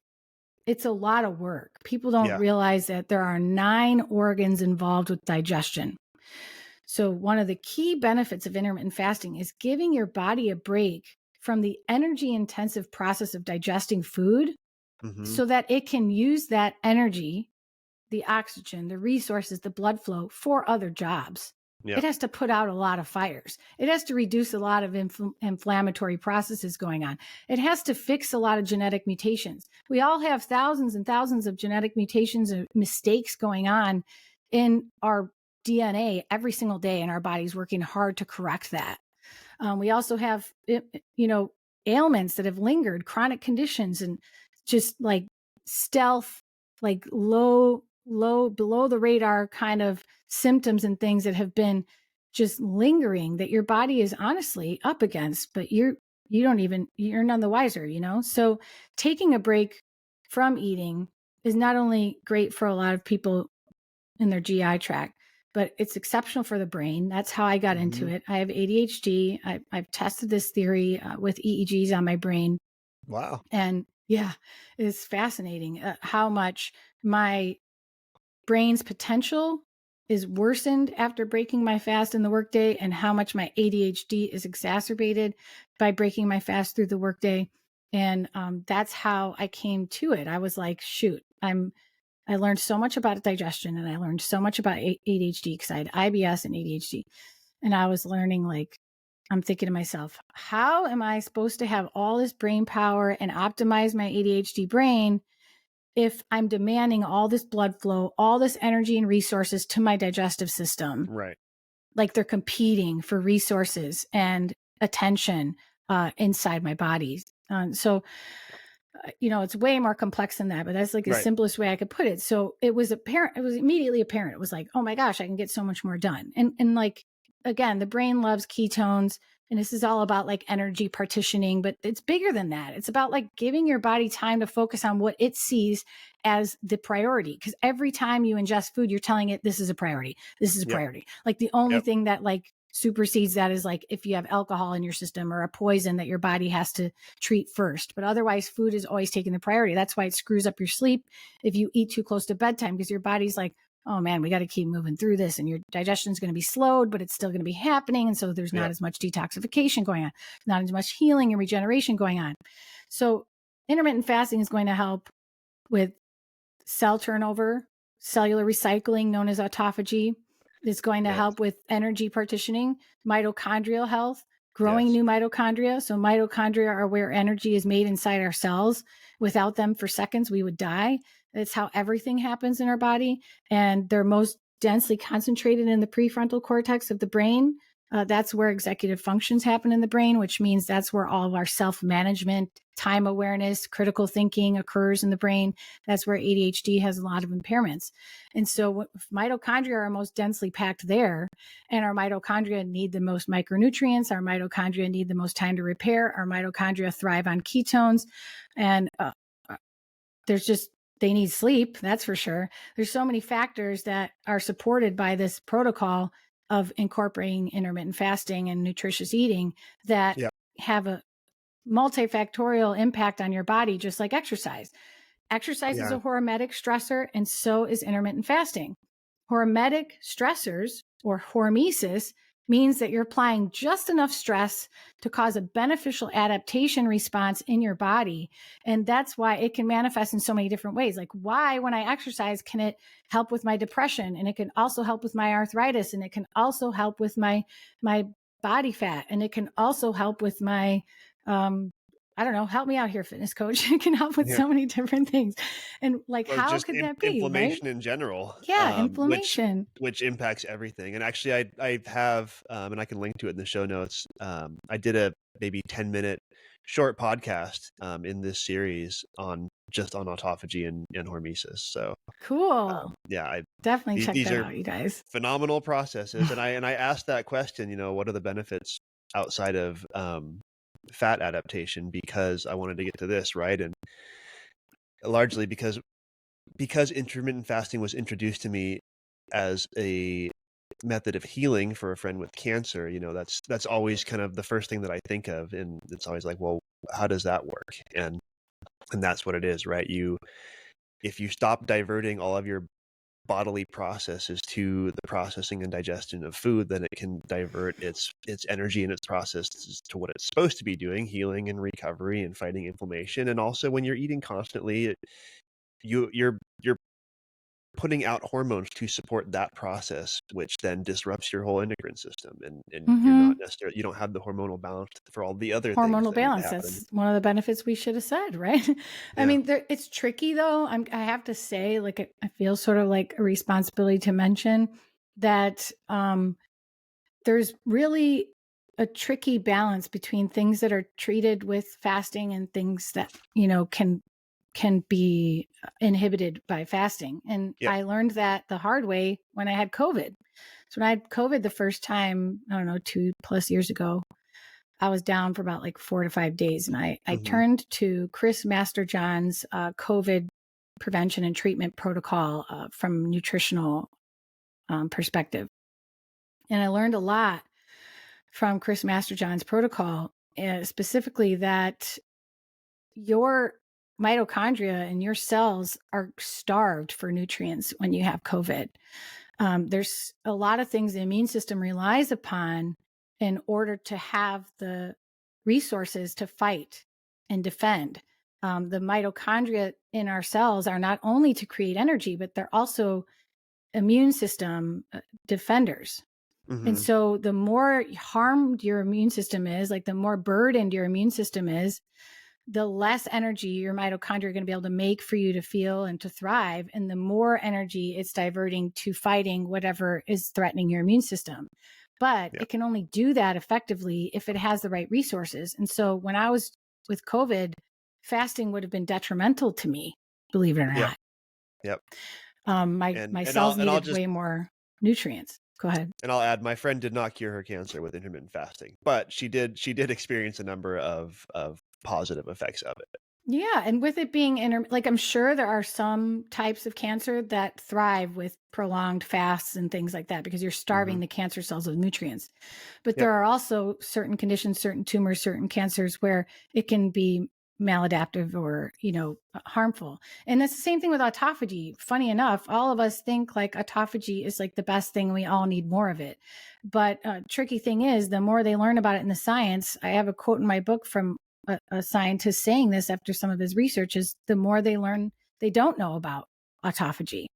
it's a lot of work. People don't realize that there are 9 organs involved with digestion. So one of the key benefits of intermittent fasting is giving your body a break from the energy intensive process of digesting food Hmm. so that it can use that energy, the oxygen, the resources, the blood flow for other jobs. Yeah. It has to put out a lot of fires. It has to reduce a lot of inflammatory processes going on. It has to fix a lot of genetic mutations. We all have thousands and thousands of genetic mutations and mistakes going on in our DNA every single day, and our body's working hard to correct that. We also have, ailments that have lingered, chronic conditions, and just like stealth, like low, below the radar kind of symptoms and things that have been just lingering that your body is honestly up against, but you're none the wiser, So taking a break from eating is not only great for a lot of people in their GI tract, but it's exceptional for the brain. That's how I got into Hmm. it. I have ADHD. I've tested this theory with EEGs on my brain. Wow. And yeah, it's fascinating how much my brain's potential is worsened after breaking my fast in the workday, and how much my ADHD is exacerbated by breaking my fast through the workday. And that's how I came to it. I was like, shoot, I learned so much about digestion, and I learned so much about ADHD because I had IBS and ADHD. And I was learning, like, I'm thinking to myself, how am I supposed to have all this brain power and optimize my ADHD brain if I'm demanding all this blood flow, all this energy and resources to my digestive system? Right. Like they're competing for resources and attention inside my body. So it's way more complex than that, but that's like the Right. simplest way I could put it. So it was apparent. It was immediately apparent. It was like, oh my gosh, I can get so much more done. And like, again, the brain loves ketones, and this is all about like energy partitioning, but it's bigger than that. It's about like giving your body time to focus on what it sees as the priority. Because every time you ingest food, you're telling it, this is a priority. This is a Yep. priority. Like the only Yep. thing that like supersedes that is like if you have alcohol in your system or a poison that your body has to treat first. But otherwise, food is always taking the priority. That's why it screws up your sleep if you eat too close to bedtime, because your body's like, oh man, we got to keep moving through this. And your digestion is going to be slowed, but it's still going to be happening. And so there's not Yep. as much detoxification going on, not as much healing and regeneration going on. So intermittent fasting is going to help with cell turnover, cellular recycling, known as autophagy. It's going to Yes. help with energy partitioning, mitochondrial health, growing Yes. new mitochondria. So mitochondria are where energy is made inside our cells. Without them for seconds, we would die. It's how everything happens in our body. And they're most densely concentrated in the prefrontal cortex of the brain. That's where executive functions happen in the brain, which means that's where all of our self-management, time awareness, critical thinking occurs in the brain. That's where ADHD has a lot of impairments. And so mitochondria are most densely packed there, and our mitochondria need the most micronutrients. Our mitochondria need the most time to repair. Our mitochondria thrive on ketones, and they need sleep. That's for sure. There's so many factors that are supported by this protocol of incorporating intermittent fasting and nutritious eating that Yep. have a multifactorial impact on your body, just like exercise. Exercise is Yeah. a hormetic stressor, and so is intermittent fasting. Hormetic stressors, or hormesis, means that you're applying just enough stress to cause a beneficial adaptation response in your body. And that's why it can manifest in so many different ways. Like, why, when I exercise, can it help with my depression? And it can also help with my arthritis. And it can also help with my body fat. And it can also help with my, I don't know, help me out here, fitness coach. It can help with Yeah. so many different things. And like, Or how just could that be, right? inflammation in general, Yeah, which inflammation. impacts everything. And actually, I have, and I can link to it in the show notes. I did a maybe 10-minute short podcast in this series on autophagy and hormesis. So Cool. yeah, Definitely check these that are out, you guys. phenomenal processes. And I asked that question, what are the benefits outside of fat adaptation, because I wanted to get to this, right? And largely because intermittent fasting was introduced to me as a method of healing for a friend with cancer, that's always kind of the first thing that I think of. And it's always like, well, how does that work? And that's what it is, right? If you stop diverting all of your bodily processes to the processing and digestion of food, then it can divert its energy and its processes to what it's supposed to be doing, healing and recovery and fighting inflammation. And also when you're eating constantly, you're putting out hormones to support that process, which then disrupts your whole endocrine system, and you're not Mm-hmm. necessarily, you don't have the hormonal balance for all the other things Hormonal that need to balance. happen. That's one of the benefits we should have said, right? I Yeah. mean, it's tricky though. I have to say, like, I feel sort of like a responsibility to mention that there's really a tricky balance between things that are treated with fasting and things that, can be inhibited by fasting. And Yep. I learned that the hard way when I had COVID. So when I had COVID the first time, I don't know, 2+ years ago, I was down for about like 4 to 5 days. And I Mm-hmm. turned to Chris Masterjohn's COVID prevention and treatment protocol from nutritional perspective. And I learned a lot from Chris Masterjohn's protocol, specifically that your mitochondria and your cells are starved for nutrients when you have COVID. There's a lot of things the immune system relies upon in order to have the resources to fight and defend. The mitochondria in our cells are not only to create energy, but they're also immune system defenders. And Mm-hmm. so the more harmed your immune system is, like the more burdened your immune system is, the less energy your mitochondria are going to be able to make for you to feel and to thrive. And the more energy it's diverting to fighting whatever is threatening your immune system. But Yeah. it can only do that effectively if it has the right resources. And so when I was with COVID, fasting would have been detrimental to me, believe it or Yep. not. Yep. My And cells I'll needed just way more nutrients. Go ahead. and I'll add, my friend did not cure her cancer with intermittent fasting, but she did experience a number of positive effects of it. Yeah, and with it being like I'm sure there are some types of cancer that thrive with prolonged fasts and things like that because you're Mm-hmm. starving the cancer cells of nutrients. But Yep. there are also certain conditions, certain tumors, certain cancers where it can be maladaptive or, harmful. And it's the same thing with autophagy. Funny enough, all of us think like autophagy is like the best thing. We all need more of it. But tricky thing is, the more they learn about it in the science, I have a quote in my book from a scientist saying this after some of his research, is the more they learn, they don't know about autophagy.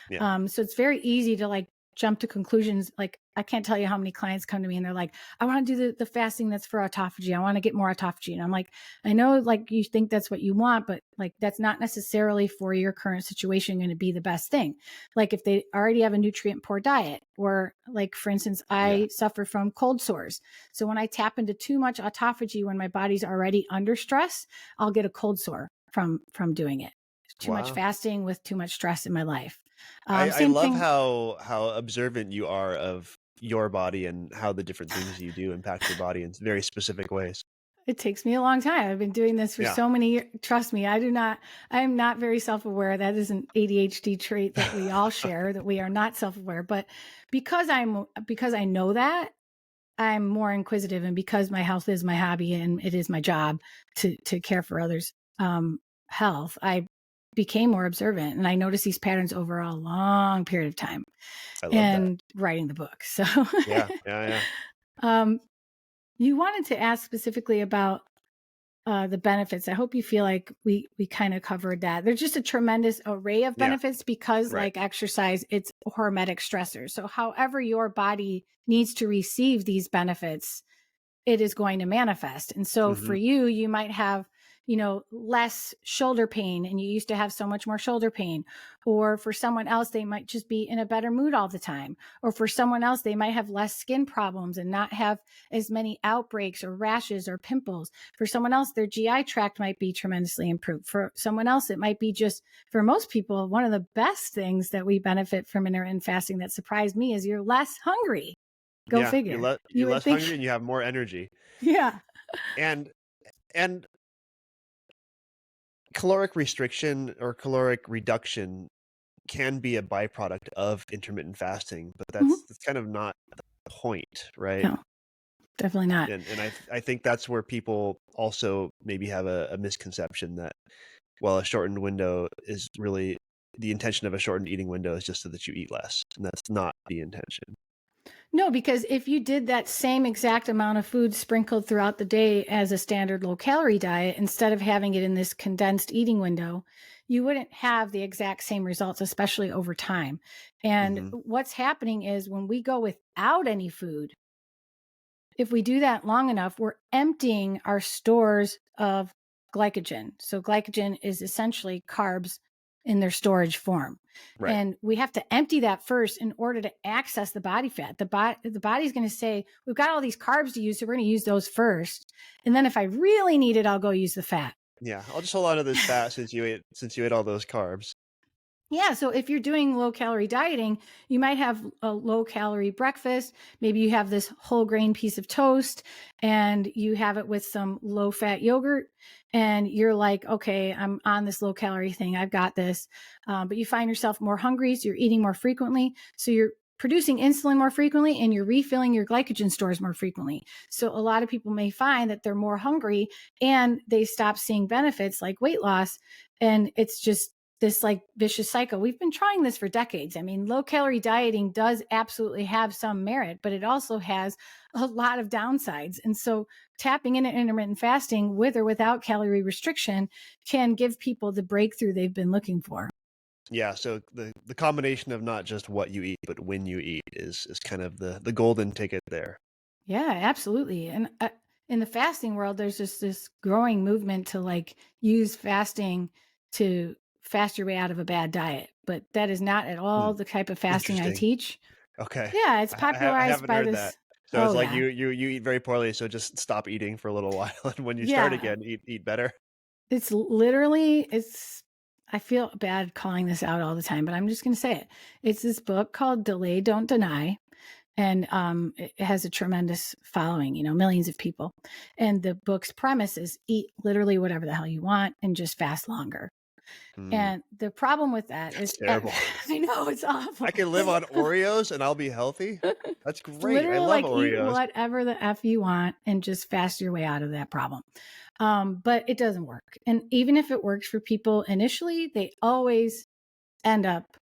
Yeah. So it's very easy to like jump to conclusions. Like I can't tell you how many clients come to me and they're like, I want to do the fasting that's for autophagy. I want to get more autophagy. And I'm like, I know like you think that's what you want, but like that's not necessarily for your current situation going to be the best thing. Like if they already have a nutrient poor diet, or like for instance, Yeah. I suffer from cold sores. So when I tap into too much autophagy when my body's already under stress, I'll get a cold sore from doing it. Too much Wow. fasting with too much stress in my life. I Same love thing. how observant you are of your body and how the different things you do impact your body in very specific ways. It takes me a long time. I've been doing this for Yeah. so many years. Trust me, I am not very self-aware. That is an ADHD trait that we all share, that we are not self-aware. But because I know that, I'm more inquisitive. And because my health is my hobby and it is my job to care for others' health, I became more observant and I noticed these patterns over a long period of time I love that. and writing the book. So Yeah. Yeah. Yeah. um, you wanted to ask specifically about the benefits. I hope you feel like we kind of covered that. There's just a tremendous array of Yeah. benefits because Right. like exercise, it's a hormetic stressor. So however your body needs to receive these benefits, it is going to manifest. And so Mm-hmm. for you, you might have, less shoulder pain and you used to have so much more shoulder pain. Or for someone else, they might just be in a better mood all the time. Or for someone else, they might have less skin problems and not have as many outbreaks or rashes or pimples. For someone else, their GI tract might be tremendously improved. For someone else, it might be just, for most people, one of the best things that we benefit from intermittent fasting that surprised me is you're less hungry. Go Yeah. figure. You You're would less think, hungry and you have more energy. yeah. And and caloric restriction or caloric reduction can be a byproduct of intermittent fasting, but Mhm. that's kind of not the point, right? No, definitely not. And I think that's where people also maybe have a misconception that, well, a shortened window is really the intention of a shortened eating window is just so that you eat less, and that's not the intention. No, because if you did that same exact amount of food sprinkled throughout the day as a standard low calorie diet, instead of having it in this condensed eating window, you wouldn't have the exact same results, especially over time. And Hmm. what's happening is when we go without any food, if we do that long enough, we're emptying our stores of glycogen. So, glycogen is essentially carbs in their storage form. Right. And we have to empty that first in order to access the body fat. The body's going to say, we've got all these carbs to use, so we're going to use those first. And then if I really need it, I'll go use the fat. Yeah, I'll just hold on to this fat since you ate all those carbs. Yeah. So if you're doing low calorie dieting, you might have a low calorie breakfast. Maybe you have this whole grain piece of toast and you have it with some low fat yogurt. And you're like, okay, I'm on this low calorie thing. I've got this. But you find yourself more hungry. So you're eating more frequently. So you're producing insulin more frequently and you're refilling your glycogen stores more frequently. So a lot of people may find that they're more hungry and they stop seeing benefits like weight loss. And it's just this like vicious cycle. We've been trying this for decades. I mean, low calorie dieting does absolutely have some merit, but it also has a lot of downsides. And so tapping into intermittent fasting with or without calorie restriction can give people the breakthrough they've been looking for. Yeah, so the combination of not just what you eat, but when you eat is kind of the golden ticket there. Yeah, absolutely. And in the fasting world, there's just this growing movement to like use fasting to fast your way out of a bad diet. But that is not at Hmm, all the type of fasting I interesting. teach. Okay. Yeah, it's I popularized haven't by heard that. this. So it's Oh, like yeah. you eat very poorly, so just stop eating for a little while, and when you start Yeah. again, eat better. It's literally, I feel bad calling this out all the time, but I'm just going to say it. It's this book called Delay, Don't Deny. And it has a tremendous following, millions of people. And the book's premise is eat literally whatever the hell you want and just fast longer. Hmm, And the problem with that that's is, terrible. I know it's I awful. can live on Oreos and I'll be healthy? That's It's great. I literally love like eat Oreos. whatever the F you want and just fast your way out of that problem. But it doesn't work. And even if it works for people initially, they always end up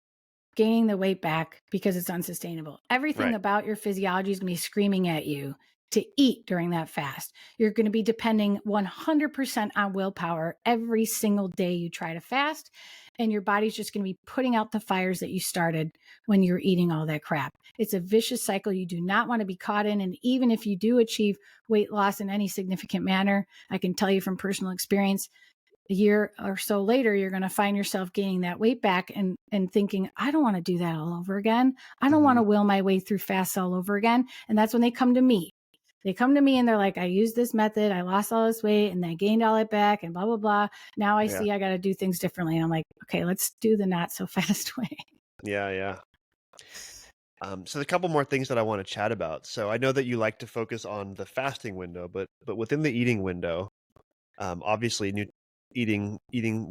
gaining the weight back because it's unsustainable. Everything Right. about your physiology is going to be screaming at you to eat during that fast. You're going to be depending 100% on willpower every single day you try to fast. And your body's just going to be putting out the fires that you started when you're eating all that crap. It's a vicious cycle you do not want to be caught in. And even if you do achieve weight loss in any significant manner, I can tell you from personal experience, a year or so later, you're going to find yourself gaining that weight back and thinking, I don't want to do that all over again. I don't want Hmm. to will my way through fast all over again. And that's when they come to me. They come to me and they're like, I used this method. I lost all this weight and I gained all it back and blah, blah, blah. Now I Yeah. see I got to do things differently. And I'm like, okay, let's do the not so fast way. Yeah, yeah. So a couple more things that I want to chat about. So I know that you like to focus on the fasting window, but within the eating window, obviously eating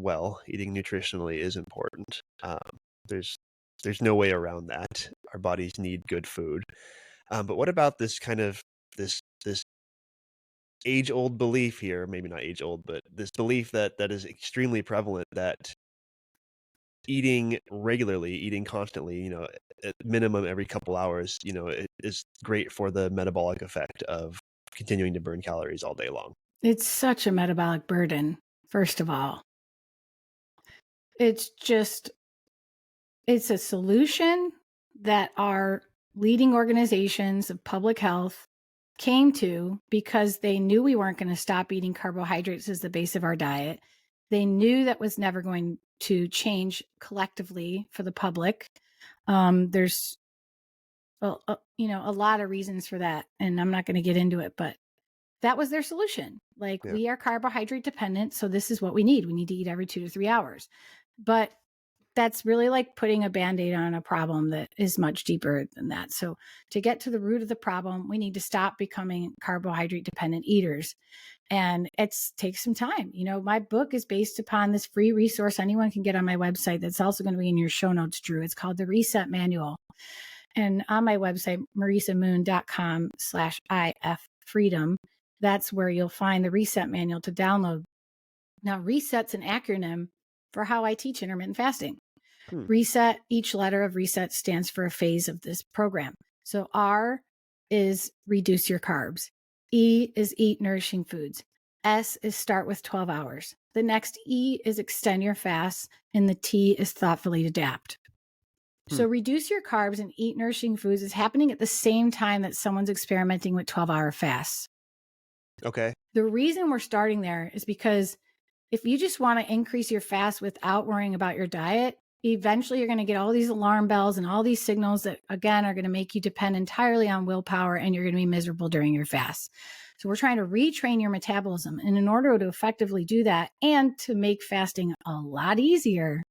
well, eating nutritionally is important. There's no way around that. Our bodies need good food. But what about this kind of this age old belief here? Maybe not age old, but this belief that is extremely prevalent that eating regularly, eating constantly, at minimum every couple hours, it is great for the metabolic effect of continuing to burn calories all day long. It's such a metabolic burden, first of all. It's just, it's a solution that our leading organizations of public health came to because they knew we weren't going to stop eating carbohydrates as the base of our diet. They knew that was never going to change collectively for the public. There's a lot of reasons for that, and I'm not going to get into it, but that was their solution. Like, Yeah. we are carbohydrate dependent, so this is what we need. We need to eat every 2 to 3 hours. But that's really like putting a Band-Aid on a problem that is much deeper than that. So to get to the root of the problem, we need to stop becoming carbohydrate dependent eaters. And it takes some time. My book is based upon this free resource anyone can get on my website. That's also going to be in your show notes, Drew. It's called the Reset Manual. And on my website, marisamoon.com/IFFreedom, that's where you'll find the Reset Manual to download. Now, Reset's an acronym for how I teach intermittent fasting. Hmm. Reset, each letter of reset stands for a phase of this program. So R is reduce your carbs. E is eat nourishing foods. S is start with 12 hours. The next E is extend your fast. And the T is thoughtfully adapt. Hmm. So reduce your carbs and eat nourishing foods is happening at the same time that someone's experimenting with 12-hour fasts. Okay. The reason we're starting there is because if you just want to increase your fast without worrying about your diet, eventually you're going to get all these alarm bells and all these signals that, again, are going to make you depend entirely on willpower, and you're going to be miserable during your fast. So we're trying to retrain your metabolism. And in order to effectively do that and to make fasting a lot easier,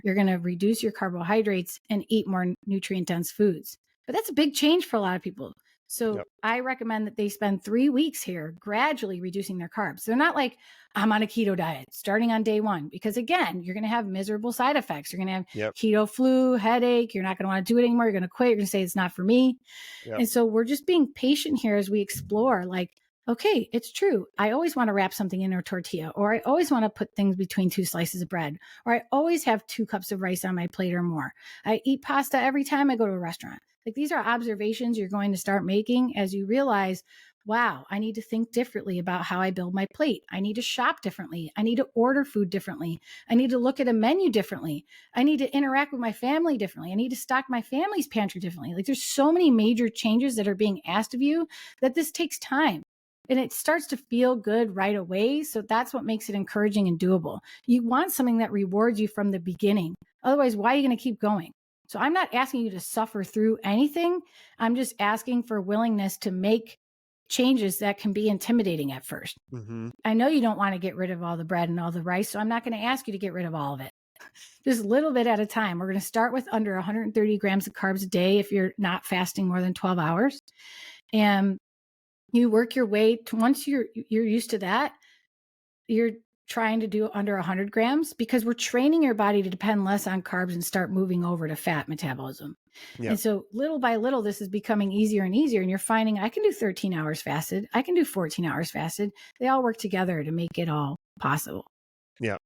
you're going to reduce your carbohydrates and eat more nutrient dense foods. But that's a big change for a lot of people. So Yep. I recommend that they spend 3 weeks here gradually reducing their carbs. They're not like, I'm on a keto diet starting on day 1, because again, you're going to have miserable side effects. You're going to have Yep. keto flu, headache. You're not going to want to do it anymore. You're going to quit. You're going to say it's not for me. Yep. And so we're just being patient here as we explore, like, okay, it's true. I always want to wrap something in a tortilla, or I always want to put things between 2 slices of bread, or I always have 2 cups of rice on my plate or more. I eat pasta every time I go to a restaurant. Like, these are observations you're going to start making as you realize, wow, I need to think differently about how I build my plate. I need to shop differently. I need to order food differently. I need to look at a menu differently. I need to interact with my family differently. I need to stock my family's pantry differently. Like, there's so many major changes that are being asked of you that this takes time. And it starts to feel good right away. So that's what makes it encouraging and doable. You want something that rewards you from the beginning. Otherwise, why are you going to keep going? So I'm not asking you to suffer through anything. I'm just asking for willingness to make changes that can be intimidating at first. Mm-hmm. I know you don't want to get rid of all the bread and all the rice, so I'm not going to ask you to get rid of all of it. Just a little bit at a time. We're going to start with under 130 grams of carbs a day if you're not fasting more than 12 hours. And you work your way to, once you're used to that, you're trying to do under 100 grams, because we're training your body to depend less on carbs and start moving over to fat metabolism. Yep. And so little by little, this is becoming easier and easier. And you're finding I can do 13 hours fasted. I can do 14 hours fasted. They all work together to make it all possible. Yeah.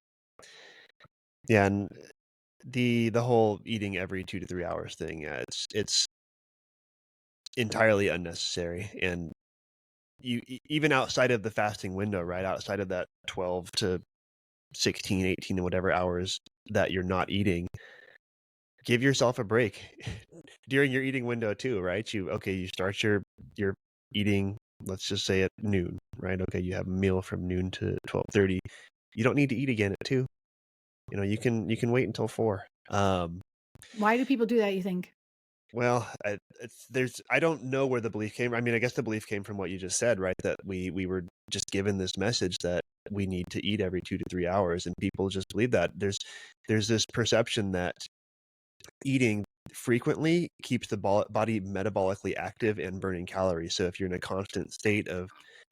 Yeah. And the whole eating every 2 to 3 hours thing, it's entirely unnecessary. And you even outside of the fasting window, right, outside of that 12 to 16, 18, and whatever hours that you're not eating, give yourself a break during your eating window too, right? You start your eating, let's just say at noon, right? Okay, you have a meal from noon to 12:30. You don't need to eat again at 2. You can wait until 4. Why do people do that, you think? Well, I don't know where the belief came. I mean, I guess the belief came from what you just said, right? That we were just given this message that we need to eat every 2 to 3 hours, and people just believe that. There's this perception that eating frequently keeps the body metabolically active and burning calories. So if you're in a constant state of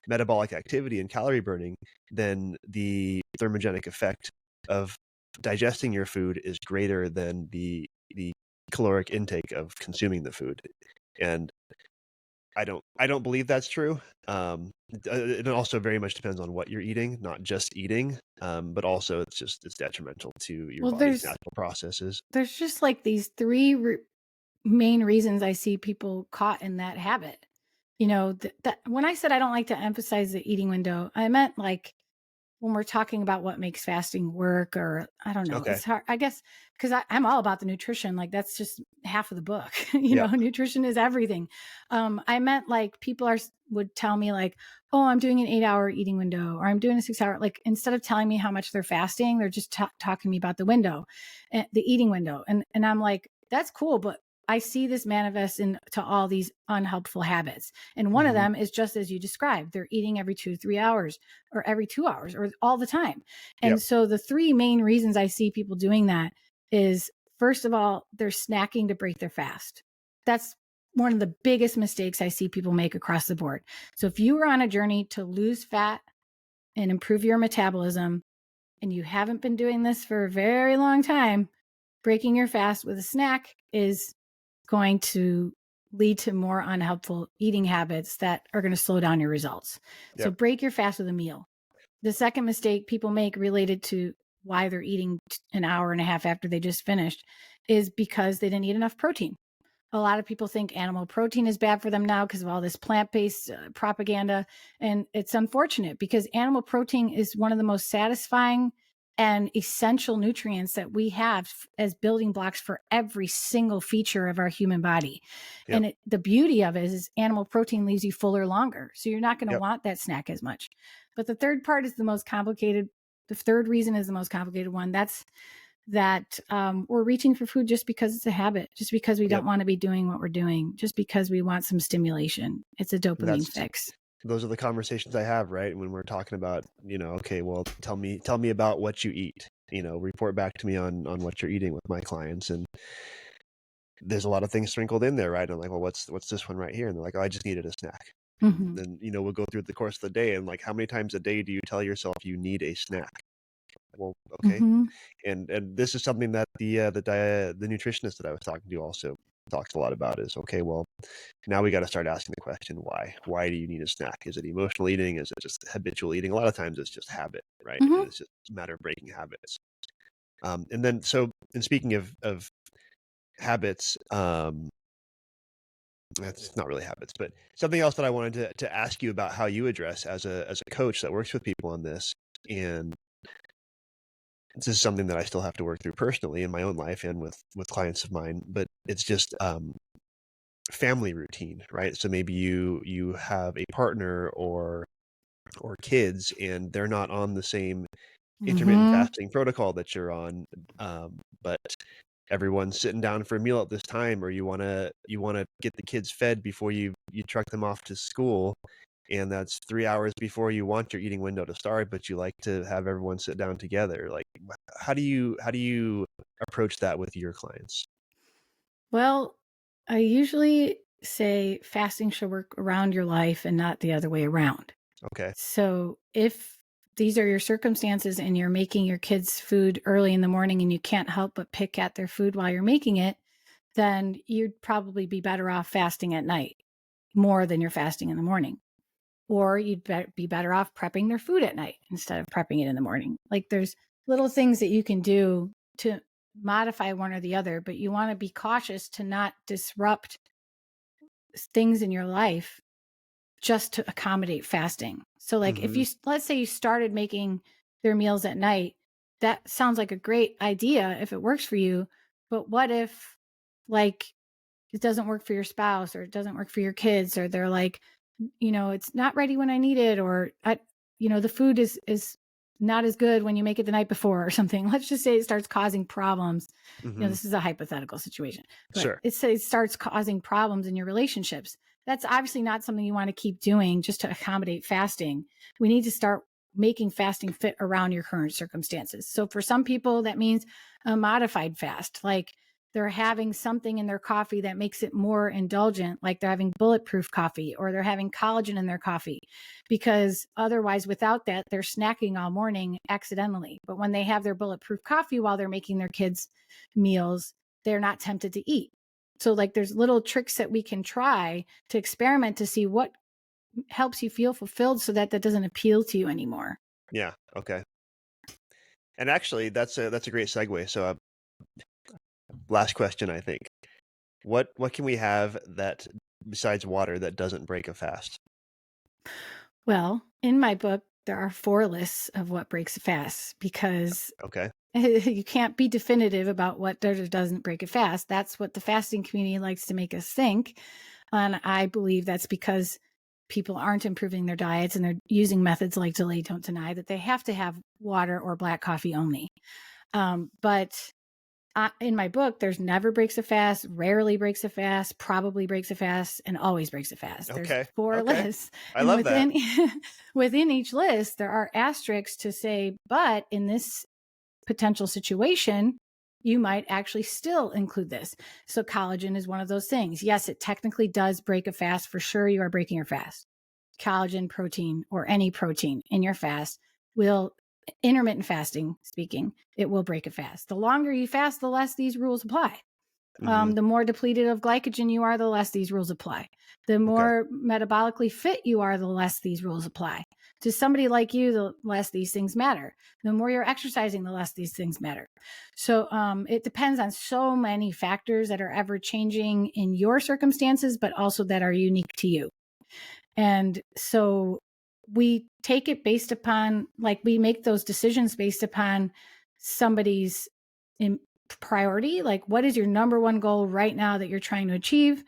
metabolic activity and calorie burning, then the thermogenic effect of digesting your food is greater than the caloric intake of consuming the food. And I don't believe that's true. It also very much depends on what you're eating, not just eating, but also it's detrimental to your Well, body's natural processes. there's just like these 3 main reasons I see people caught in that habit. That when I said I don't like to emphasize the eating window, I meant like when we're talking about what makes fasting work, or I don't know, Okay. it's hard, I guess, because I'm all about the nutrition. Like, that's just half of the book. Yep. Nutrition is everything. I meant like people would tell me like, oh, I'm doing an 8-hour eating window, or I'm doing a 6-hour, like, instead of telling me how much they're fasting, they're just talking to me about the window, the eating window. And I'm like, that's cool, but I see this manifest into all these unhelpful habits. And one of them is just as you described, they're eating every 2 to 3 hours, or every 2 hours, or all the time. And Yep. so the 3 main reasons I see people doing that is, first of all, they're snacking to break their fast. That's one of the biggest mistakes I see people make across the board. So if you are on a journey to lose fat and improve your metabolism, and you haven't been doing this for a very long time, breaking your fast with a snack is going to lead to more unhelpful eating habits that are going to slow down your results. So Yep. break your fast with a meal. The second mistake people make related to why they're eating an hour and a half after they just finished is because they didn't eat enough protein. A lot of people think animal protein is bad for them now because of all this plant-based propaganda. And it's unfortunate because animal protein is one of the most satisfying and essential nutrients that we have as building blocks for every single feature of our human body. Yep. And the beauty of it is animal protein leaves you fuller longer. So you're not going to Yep. want that snack as much. But the third part is the most complicated. The third reason is the most complicated one. That's that we're reaching for food just because it's a habit, just because we don't want to be doing what we're doing, just because we want some stimulation. It's a dopamine fix. Those are the conversations I have, right? When we're talking about, okay, well, tell me about what you eat, report back to me on what you're eating with my clients. And there's a lot of things sprinkled in there, right? I'm like, well, what's this one right here? And they're like, oh, I just needed a snack. Mm-hmm. Then, we'll go through the course of the day and like, how many times a day do you tell yourself you need a snack? Well, okay. Mm-hmm. And this is something that the nutritionist that I was talking to also talks a lot about is, okay, well, now we got to start asking the question, why do you need a snack? Is it emotional eating? Is it just habitual eating? A lot of times it's just habit, right? Mm-hmm. And it's just a matter of breaking habits. And then, so, and speaking of habits, that's not really habits, but something else that I wanted to ask you about how you address as a coach that works with people on this. And this is something that I still have to work through personally in my own life and with clients of mine, but it's just family routine, right? So maybe you have a partner or kids and they're not on the same intermittent fasting protocol that you're on, but everyone's sitting down for a meal at this time, or you want to get the kids fed before you truck them off to school. And that's 3 hours before you want your eating window to start, but you like to have everyone sit down together. Like, how do you approach that with your clients? Well, I usually say fasting should work around your life and not the other way around. Okay. So if these are your circumstances and you're making your kids food early in the morning and you can't help but pick at their food while you're making it, then you'd probably be better off fasting at night more than you're fasting in the morning. Or you'd be better off prepping their food at night instead of prepping it in the morning. Like there's little things that you can do to modify one or the other, but you want to be cautious to not disrupt things in your life just to accommodate fasting. So like if you, let's say you started making their meals at night, that sounds like a great idea if it works for you. But what if like it doesn't work for your spouse or it doesn't work for your kids, or they're like, it's not ready when I need it, or the food is not as good when you make it the night before or something. Let's just say it starts causing problems. This is a hypothetical situation, but Sure. it starts causing problems in your relationships. That's obviously not something you want to keep doing just to accommodate fasting. We need to start making fasting fit around your current circumstances. So for some people, that means a modified fast, like they're having something in their coffee that makes it more indulgent, like they're having bulletproof coffee or they're having collagen in their coffee, because otherwise without that, they're snacking all morning accidentally. But when they have their bulletproof coffee while they're making their kids' meals, they're not tempted to eat. So like there's little tricks that we can try to experiment to see what helps you feel fulfilled so that doesn't appeal to you anymore. Yeah. Okay. And actually that's a great segue. So last question, I think. What can we have that besides water that doesn't break a fast? Well, in my book, there are 4 lists of what breaks a fast because Okay. you can't be definitive about what does or doesn't break a fast. That's what the fasting community likes to make us think. And I believe that's because people aren't improving their diets and they're using methods like delay, don't deny, that they have to have water or black coffee only. But in my book, there's never breaks a fast, rarely breaks a fast, probably breaks a fast, and always breaks a fast. Okay. There's 4 lists. I love that. Within each list, there are asterisks to say, but in this potential situation, you might actually still include this. So collagen is one of those things. Yes, it technically does break a fast. For sure, you are breaking your fast. Collagen, protein, or any protein in your fast will, intermittent fasting speaking, it will break a fast. The longer you fast, the less these rules apply. Mhm. The more depleted of glycogen you are, the less these rules apply. The Okay. more metabolically fit you are, the less these rules apply. To somebody like you, the less these things matter. The more you're exercising, the less these things matter. So it depends on so many factors that are ever changing in your circumstances, but also that are unique to you. And so we take it based upon, like, we make those decisions based upon somebody's priority. Like, what is your number one goal right now that you're trying to achieve?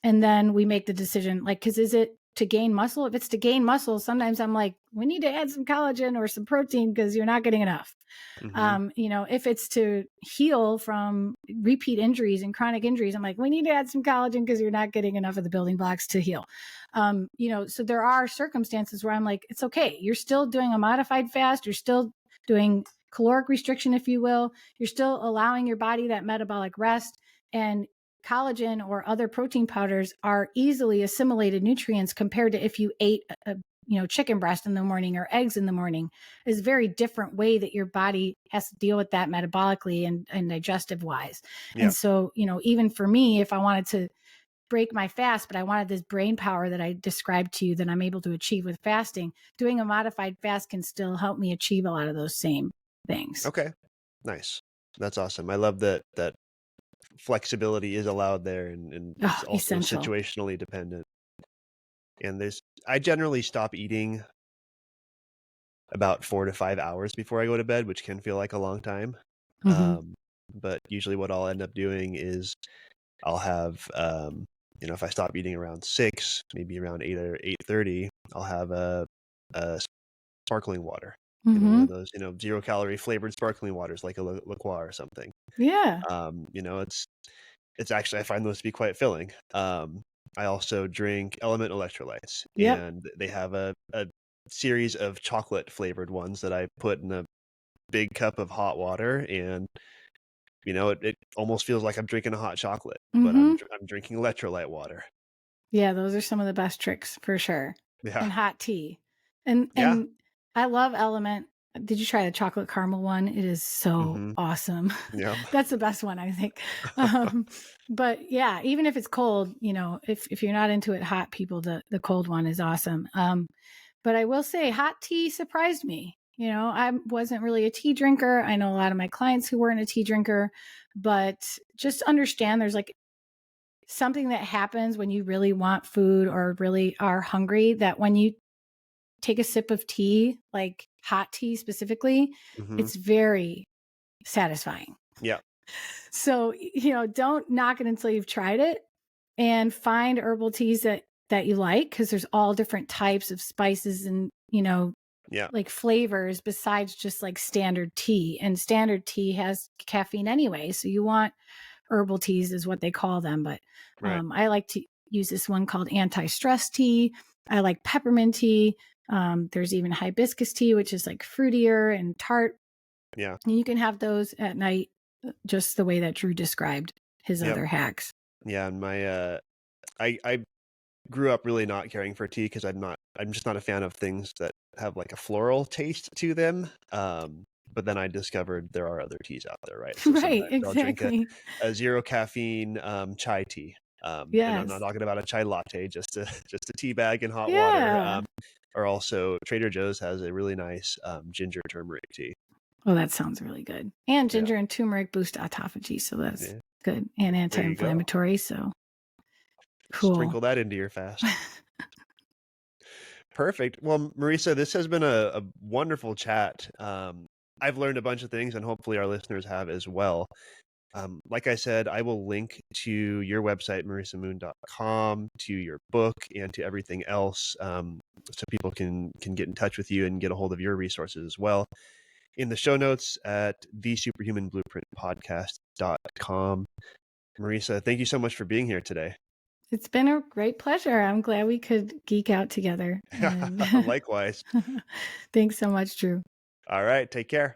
And then we make the decision, like, because is it to gain muscle? If it's to gain muscle, sometimes I'm like, we need to add some collagen or some protein because you're not getting enough. Mhm. If it's to heal from repeat injuries and chronic injuries, I'm like, we need to add some collagen because you're not getting enough of the building blocks to heal. So there are circumstances where I'm like, it's okay. You're still doing a modified fast. You're still doing caloric restriction, if you will. You're still allowing your body that metabolic rest, and collagen or other protein powders are easily assimilated nutrients compared to if you ate a chicken breast in the morning or eggs in the morning. Is a very different way that your body has to deal with that metabolically and digestive wise. Yeah. And so, even for me, if I wanted to break my fast, but I wanted this brain power that I described to you that I'm able to achieve with fasting, doing a modified fast can still help me achieve a lot of those same things. Okay. Nice. That's awesome. I love that flexibility is allowed there, and Oh, it's also essential. situationally dependent. And I generally stop eating about 4 to 5 hours before I go to bed, which can feel like a long time. Hmm. But usually what I'll end up doing is I'll have, if I stop eating around 6, maybe around 8 or 8:30, I'll have a sparkling water, one Hmm. of those, 0 calorie flavored sparkling waters like a La Croix or something. Yeah. It's actually, I find those to be quite filling. I also drink Element electrolytes, Yep. and they have a series of chocolate flavored ones that I put in a big cup of hot water, and it almost feels like I'm drinking a hot chocolate, but Hmm. I'm drinking electrolyte water. Yeah, those are some of the best tricks for sure. Yeah. And hot tea. And Yeah. and I love Element. Did you try the chocolate caramel one? It is so Mhm. awesome. Yep. That's the best one, I think. Um, but yeah, even if it's cold, if you're not into it hot, people, the cold one is awesome. But I will say hot tea surprised me. I wasn't really a tea drinker. I know a lot of my clients who weren't a tea drinker, but just understand there's like something that happens when you really want food or really are hungry, that when you take a sip of tea, like hot tea specifically, Mhm. it's very satisfying. Yeah. So, don't knock it until you've tried it, and find herbal teas that you like, because there's all different types of spices and, Yeah. like flavors besides just like standard tea. And standard tea has caffeine anyway. So you want herbal teas is what they call them. But Right. I like to use this one called anti-stress tea. I like peppermint tea. There's even hibiscus tea, which is like fruitier and tart. Yeah. And you can have those at night, just the way that Drew described his Yep. other hacks. Yeah, and I grew up really not caring for tea because I'm just not a fan of things that have like a floral taste to them. But then I discovered there are other teas out there, right? So Right, sometimes I'll drink a, exactly. a 0 caffeine chai tea. And I'm not Yes. talking about a chai latte, just a just a tea bag in hot water. Yeah. Or also Trader Joe's has a really nice ginger turmeric tea. Well, that sounds really good. And Yeah. ginger and turmeric boost autophagy, so that's Yeah. good. And There you go. anti-inflammatory, so cool. Sprinkle that into your fast. Perfect. Well, Marisa, this has been a wonderful chat. I've learned a bunch of things, and hopefully our listeners have as well. Like I said, I will link to your website, marisamoon.com, to your book, and to everything else, so people can get in touch with you and get a hold of your resources as well in the show notes at thesuperhumanblueprintpodcast.com. Marisa, thank you so much for being here today. It's been a great pleasure. I'm glad we could geek out together. And Likewise. thanks so much, Drew. All right. Take care.